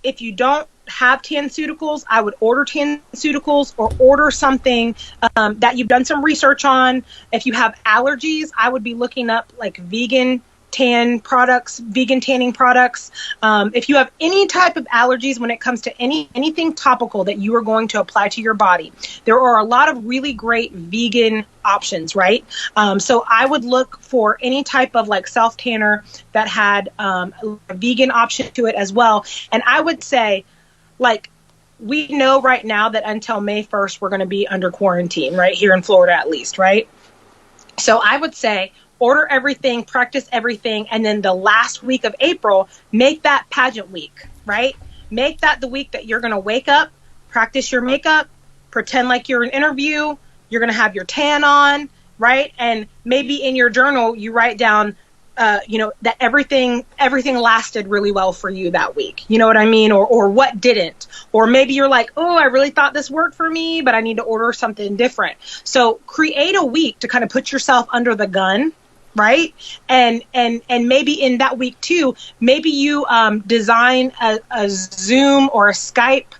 if you don't have TanSuticals, I would order TanSuticals or order something that you've done some research on. If you have allergies, I would be looking up like vegan tanning products. If you have any type of allergies when it comes to anything topical that you are going to apply to your body, there are a lot of really great vegan options, right? So I would look for any type of like self tanner that had a vegan option to it as well. And I would say, like, we know right now that until May 1st, we're going to be under quarantine, right? Here in Florida, at least, right? So I would say order everything, practice everything, and then the last week of April, make that pageant week, right? Make that the week that you're going to wake up, practice your makeup, pretend like you're in an interview, you're going to have your tan on, right? And maybe in your journal, you write down that everything lasted really well for you that week. You know what I mean? Or what didn't? Or maybe you're like, oh, I really thought this worked for me, but I need to order something different. So create a week to kind of put yourself under the gun, right? And maybe in that week too, maybe you design a Zoom or a Skype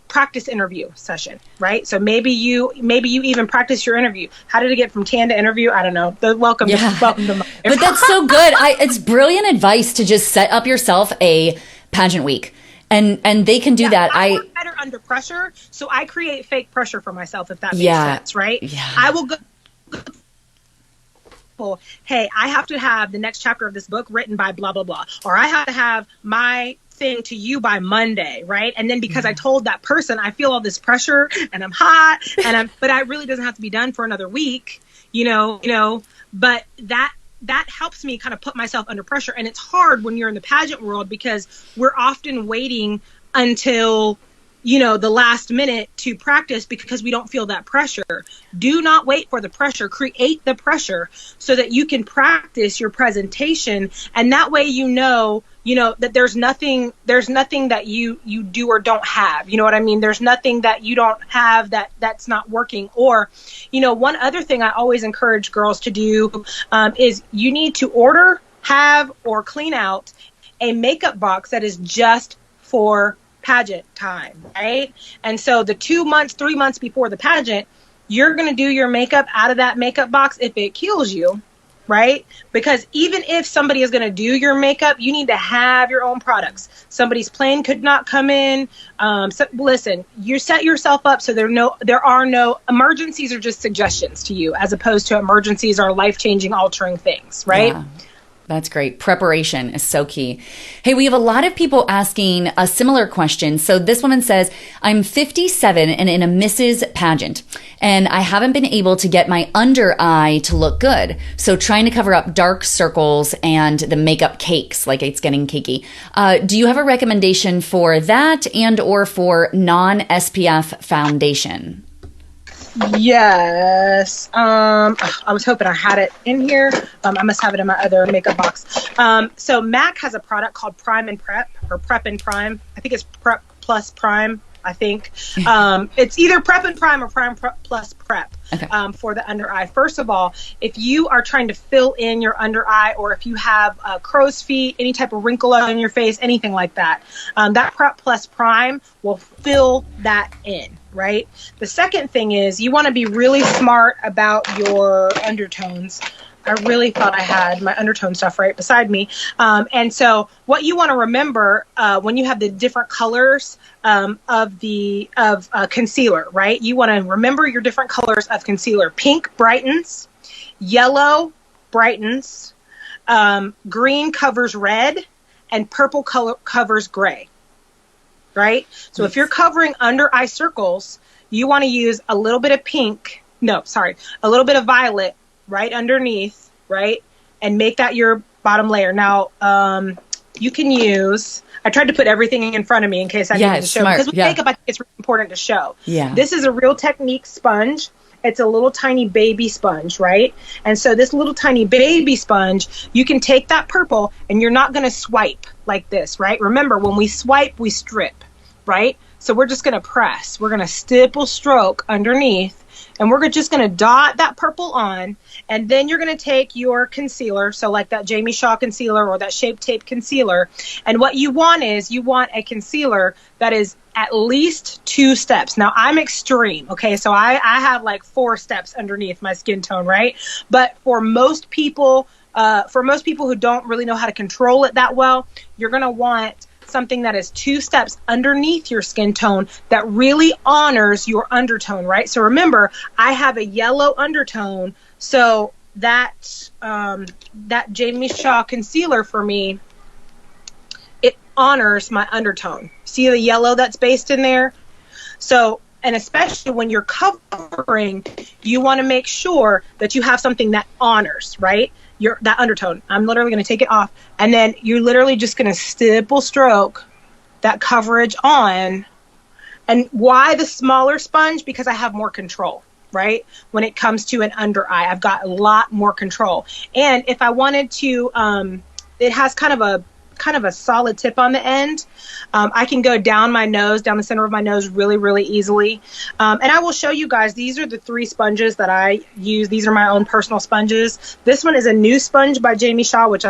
practice interview session, right? So maybe you even practice your interview. How did it get from tan to interview? I don't know. Welcome to my But that's so good. It's brilliant advice to just set up yourself a pageant week. And they can do that. I work better under pressure, so I create fake pressure for myself, if that makes sense, right? Yeah. I will go, hey, I have to have the next chapter of this book written by blah, blah, blah. Or I have to have my thing to you by Monday, right? And then because I told that person, I feel all this pressure and I'm hot but it really doesn't have to be done for another week, but that helps me kind of put myself under pressure. And it's hard when you're in the pageant world because we're often waiting until, the last minute to practice because we don't feel that pressure. Do not wait for the pressure. Create the pressure so that you can practice your presentation. And that way, that there's nothing that you do or don't have. You know what I mean? There's nothing that you don't have that's not working. Or, one other thing I always encourage girls to do is you need to order, have, or clean out a makeup box that is just for pageant time, right? And so the 2 months, 3 months before the pageant, you're going to do your makeup out of that makeup box if it kills you, right? Because even if somebody is going to do your makeup, you need to have your own products. Somebody's plane could not come in. Listen, you set yourself up so there are no emergencies, are just suggestions to you, as opposed to emergencies are life-changing, altering things, right? Yeah. That's great. Preparation is so key. Hey, we have a lot of people asking a similar question. So this woman says, I'm 57 and in a Mrs. pageant, and I haven't been able to get my under eye to look good. So trying to cover up dark circles and the makeup cakes, like it's getting cakey. Do you have a recommendation for that and or for non-SPF foundation? Yes. I was hoping I had it in here. I must have it in my other makeup box. So MAC has a product called Prime and Prep, or Prep and Prime. I think it's Prep plus Prime. I think it's either Prep and Prime or Prime plus Prep. Okay. For the under eye. First of all, if you are trying to fill in your under eye, or if you have crow's feet, any type of wrinkle on your face, anything like that, that Prep plus Prime will fill that in, right? The second thing is you want to be really smart about your undertones. I really thought I had my undertone stuff right beside me. And so what you want to remember when you have the different colors of concealer, right? You want to remember your different colors of concealer. Pink brightens, yellow brightens, green covers red, and purple color covers gray, right? So if you're covering under eye circles, you want to use a little bit of a little bit of violet right underneath, right? And make that your bottom layer. Now, you can use, I tried to put everything in front of me in case I needed to show. Because with makeup, I think it's really important to show. Yeah. This is a Real Technique sponge. It's a little tiny baby sponge, right? And so this little tiny baby sponge, you can take that purple and you're not going to swipe like this, right? Remember, when we swipe, we strip, right? So we're just going to press. We're going to stipple stroke underneath. And we're just going to dot that purple on, and then you're going to take your concealer, so like that Jamie Shaw concealer or that Shape Tape concealer, and what you want is you want a concealer that is at least 2 steps. Now, I'm extreme, okay? So I have like 4 steps underneath my skin tone, right? But for most people who don't really know how to control it that well, you're going to want something that is 2 steps underneath your skin tone that really honors your undertone, right? So remember, I have a yellow undertone, so that Jamie Shaw concealer for me, it honors my undertone. See the yellow that's based in there? So, and especially when you're covering, you want to make sure that you have something that honors, right? That undertone. I'm literally going to take it off, and then you're literally just going to stipple stroke that coverage on. And why the smaller sponge? Because I have more control. right? When it comes to an under eye, I've got a lot more control. And if I wanted to, it has kind of a solid tip on the end. I can go down my nose, down the center of my nose really, really easily. And I will show you guys, these are the 3 sponges that I use. These are my own personal sponges. This one is a new sponge by Jamie Shaw, which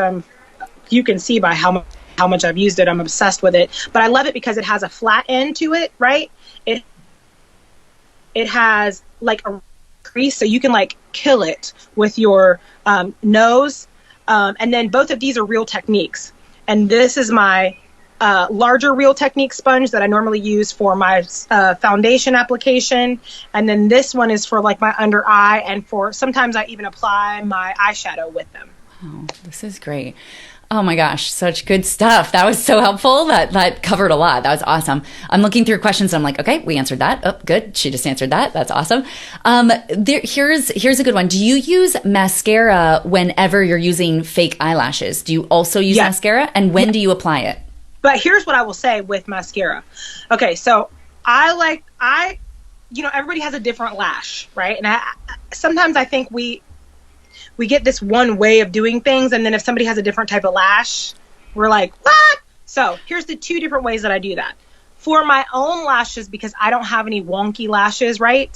you can see by how much I've used it. I'm obsessed with it. But I love it because it has a flat end to it, right? It has like a crease, so you can like kill it with your nose. And then both of these are Real Techniques. And this is my larger Real Technique sponge that I normally use for my foundation application. And then this one is for like my under eye, and for sometimes I even apply my eyeshadow with them. Oh, this is great. Oh my gosh, such good stuff. That was so helpful. That covered a lot. That was awesome. I'm looking through questions and I'm like, okay, we answered that. Oh, good. She just answered that. That's awesome. Here's a good one. Do you use mascara whenever you're using fake eyelashes? Do you also use mascara? And when do you apply it? But here's what I will say with mascara. Okay, so everybody has a different lash, right? And sometimes I think we get this one way of doing things, and then if somebody has a different type of lash, we're like, what? So here's the 2 different ways that I do that. For my own lashes, because I don't have any wonky lashes, right?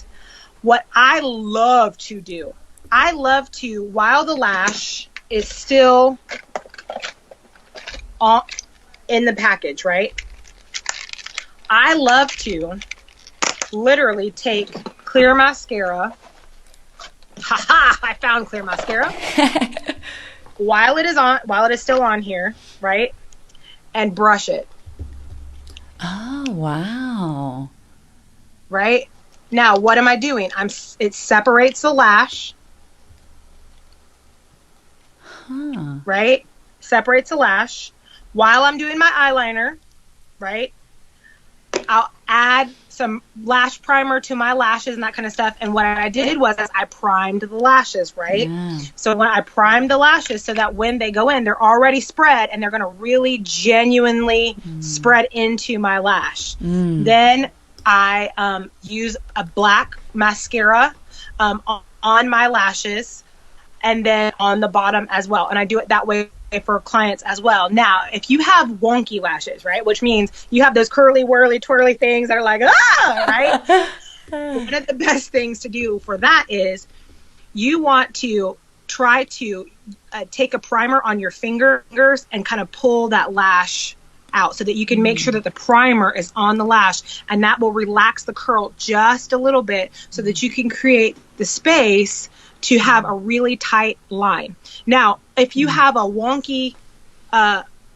What I love to do, while the lash is still in the package, right? I love to literally take clear mascara. I found clear mascara while it is still on here, right? And brush it. Oh, wow. Right? Now, what am I doing? It separates the lash. Right? Separates the lash. While I'm doing my eyeliner, right? I'll add some lash primer to my lashes and that kind of stuff. And what I did was I primed the lashes, right? Yeah. So when I primed the lashes so that when they go in, they're already spread and they're going to really genuinely spread into my lash. Then I use a black mascara on my lashes and then on the bottom as well. And I do it that way for clients as well. Now, if you have wonky lashes, right, which means you have those curly, whirly, twirly things that are like, right? One of the best things to do for that is you want to try to take a primer on your fingers and kind of pull that lash out so that you can make sure that the primer is on the lash, and that will relax the curl just a little bit so that you can create the space to have a really tight line. Now, if you have a wonky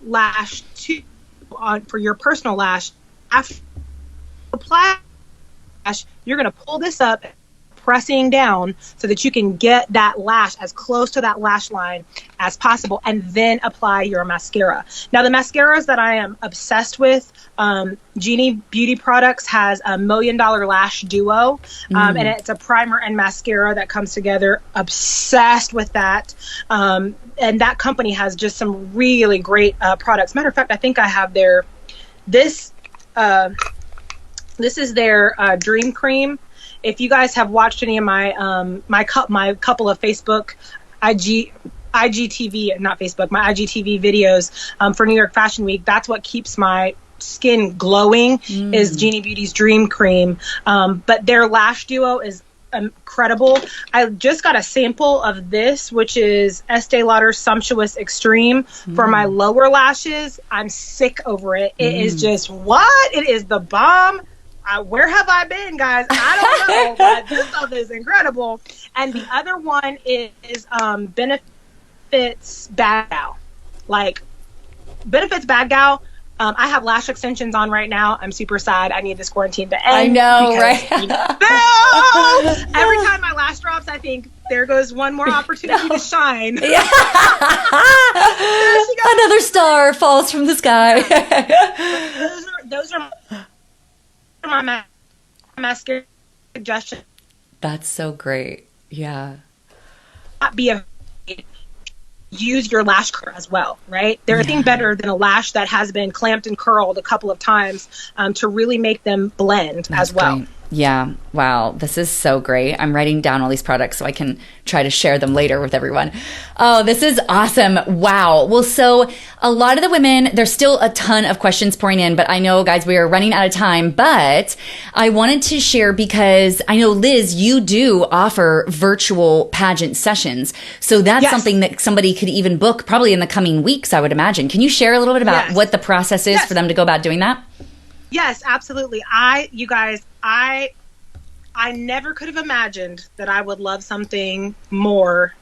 lash for your personal lash, after you apply lash, you're going to pull this up, pressing down so that you can get that lash as close to that lash line as possible, and then apply your mascara. Now, the mascaras that I am obsessed with, Genie Beauty Products has a $1 Million Lash Duo, and it's a primer and mascara that comes together. Obsessed with that. And that company has just some really great products. Matter of fact, I think I have this is their Dream Cream. If you guys have watched any of my my couple of Facebook IGTV, not Facebook, my IGTV videos for New York Fashion Week, that's what keeps my skin glowing is Genie Beauty's Dream Cream. But their lash duo is incredible. I just got a sample of this, which is Estee Lauder's Sumptuous Extreme for my lower lashes. I'm sick over it. It is just It is the bomb. Where have I been, guys? I don't know, but this stuff is incredible. And the other one is Benefits Bad Gal. Like, Benefits Bad Gal, I have lash extensions on right now. I'm super sad. I need this quarantine to end. I know, right? Every time my lash drops, I think, there goes one more opportunity to shine. Yeah. Another star falls from the sky. Those are my mascara suggestion. That's so great. Yeah. Not be afraid. Use your lash curl as well, right? There's nothing better than a lash that has been clamped and curled a couple of times to really make them blend as well. Great. Yeah. Wow. This is so great. I'm writing down all these products so I can try to share them later with everyone. Oh, this is awesome. Wow. Well, so a lot of the women, there's still a ton of questions pouring in, but I know, guys, we are running out of time. But I wanted to share because I know, Liz, you do offer virtual pageant sessions. So that's something that somebody could even book probably in the coming weeks, I would imagine. Can you share a little bit about what the process is for them to go about doing that? Yes, absolutely. You guys, I never could have imagined that I would love something more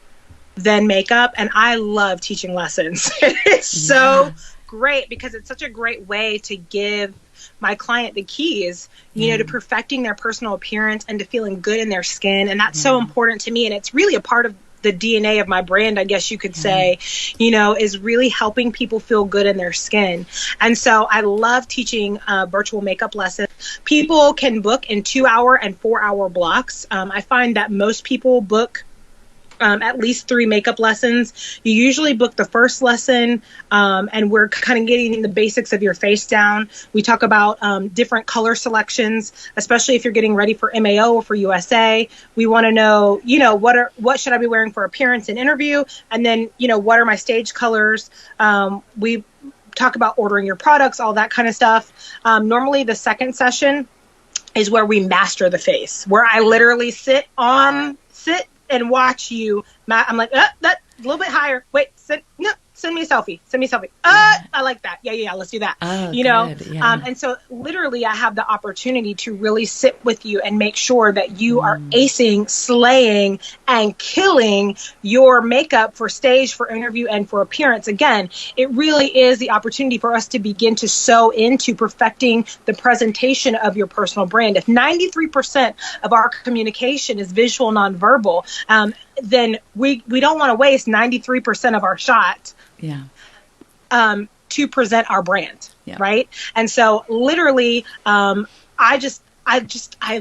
than makeup, and I love teaching lessons. It's so great because it's such a great way to give my client the keys, you know, to perfecting their personal appearance and to feeling good in their skin, and that's so important to me, and it's really a part of the DNA of my brand, I guess you could say, you know, is really helping people feel good in their skin. And so I love teaching virtual makeup lessons. People can book in 2-hour and 4-hour blocks. I find that most people book at least 3 makeup lessons. You usually book the first lesson, and we're kind of getting the basics of your face down. We talk about different color selections, especially if you're getting ready for MAO or for USA. We want to know, you know, what should I be wearing for appearance and interview, and then, you know, what are my stage colors. We talk about ordering your products, all that kind of stuff. Normally, the second session is where we master the face, where I literally sit and watch you. I'm like, that a little bit higher. Wait, send me a selfie. I like that. Yeah. Let's do that. Oh, you know? good. Yeah. And so literally I have the opportunity to really sit with you and make sure that you are acing, slaying, and killing your makeup for stage, for interview, and for appearance. Again, it really is the opportunity for us to begin to sew into perfecting the presentation of your personal brand. If 93% of our communication is visual, nonverbal, then we don't want to waste 93% of our shot to present our brand, right? And so literally, I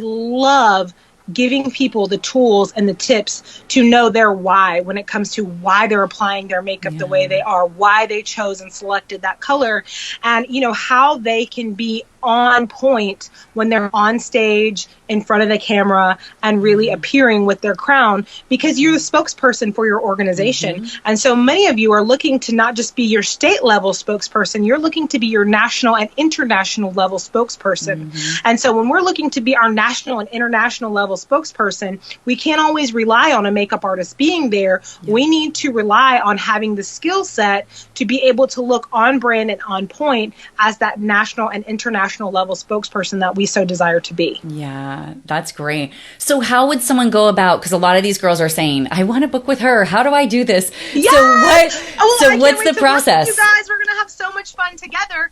love giving people the tools and the tips to know their why when it comes to why they're applying their makeup the way they are, why they chose and selected that color, and, you know, how they can be on point when they're on stage in front of the camera and really appearing with their crown, because you're the spokesperson for your organization. And so many of you are looking to not just be your state level spokesperson, you're looking to be your national and international level spokesperson. And so when we're looking to be our national and international level spokesperson, we can't always rely on a makeup artist being there. We need to rely on having the skill set to be able to look on brand and on point as that national and international level spokesperson that we so desire to be. Yeah, that's great. So how would someone go about, because a lot of these girls are saying, I want to book with her. How do I do this? Yes! So what's the process? You guys, we're going to have so much fun together.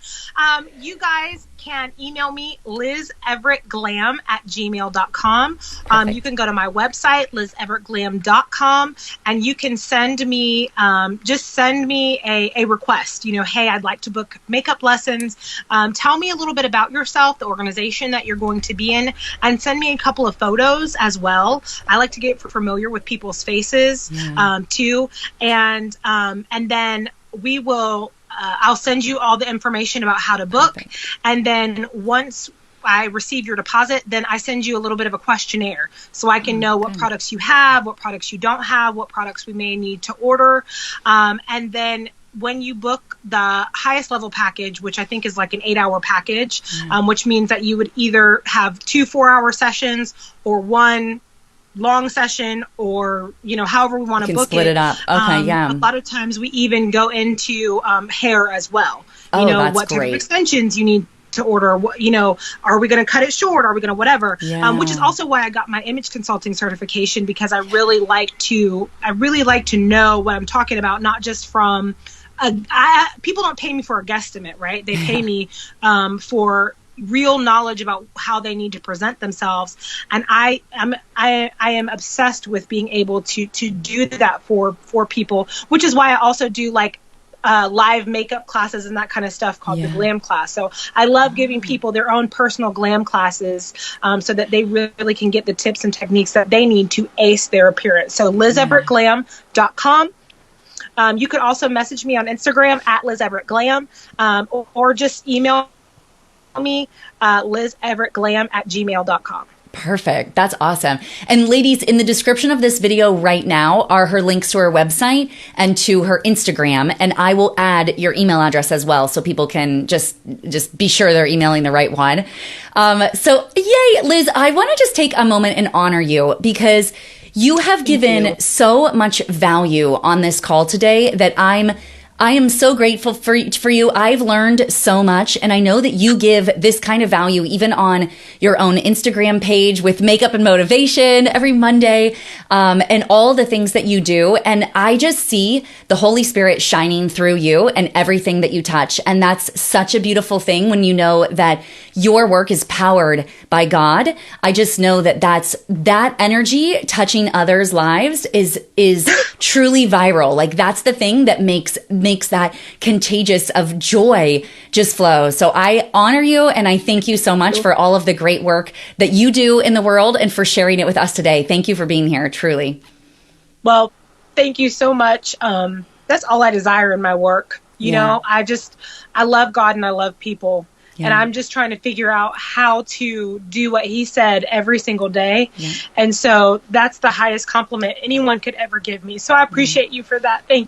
You guys can email me, lizeverettglam@gmail.com. You can go to my website, lizeverettglam.com, and you can send me, just send me a request. You know, hey, I'd like to book makeup lessons. Tell me a little bit about yourself, the organization that you're going to be in, and send me a couple of photos as well. I like to get familiar with people's faces too, and then we will. I'll send you all the information about how to book. And then once I receive your deposit, then I send you a little bit of a questionnaire so I can know what products you have, what products you don't have, what products we may need to order. And then when you book the highest level package, which I think is like an 8-hour package, which means that you would either have 2 4-hour sessions or 1 long session, or, you know, however we want to book split it up. Okay, A lot of times we even go into hair as well. You know, that's what type great. of extensions you need to order. What, you know, are we going to cut it short? Are we going to whatever? Which is also why I got my image consulting certification, because I really like to know what I'm talking about, not just from people don't pay me for a guesstimate, right? They pay me for real knowledge about how they need to present themselves, and I am obsessed with being able to do that for people, which is why I also do like live makeup classes and that kind of stuff called the glam class. So I love giving people their own personal glam classes, so that they really can get the tips and techniques that they need to ace their appearance. So lizeverettglam.com. You could also message me on Instagram at Liz Everett Glam, or just email me, lizeverettglam@gmail.com. Perfect. That's awesome. And ladies, in the description of this video right now are her links to her website and to her Instagram. And I will add your email address as well, so people can just be sure they're emailing the right one. So yay, Liz, I want to just take a moment and honor you, because you have given so much value on this call today that I am so grateful for you. I've learned so much, and I know that you give this kind of value even on your own Instagram page with makeup and motivation every Monday, and all the things that you do. And I just see the Holy Spirit shining through you and everything that you touch. And that's such a beautiful thing when you know that your work is powered by God. I just know that that energy touching others' lives is truly viral. Like, that's the thing that makes that contagious of joy just flow. So I honor you, and I thank you so much for all of the great work that you do in the world and for sharing it with us today. Thank you for being here, truly. Well, thank you so much. That's all I desire in my work. You know, I love God and I love people. Yeah. And I'm just trying to figure out how to do what he said every single day. Yeah. And so that's the highest compliment anyone could ever give me. So I appreciate you for that. Thank you.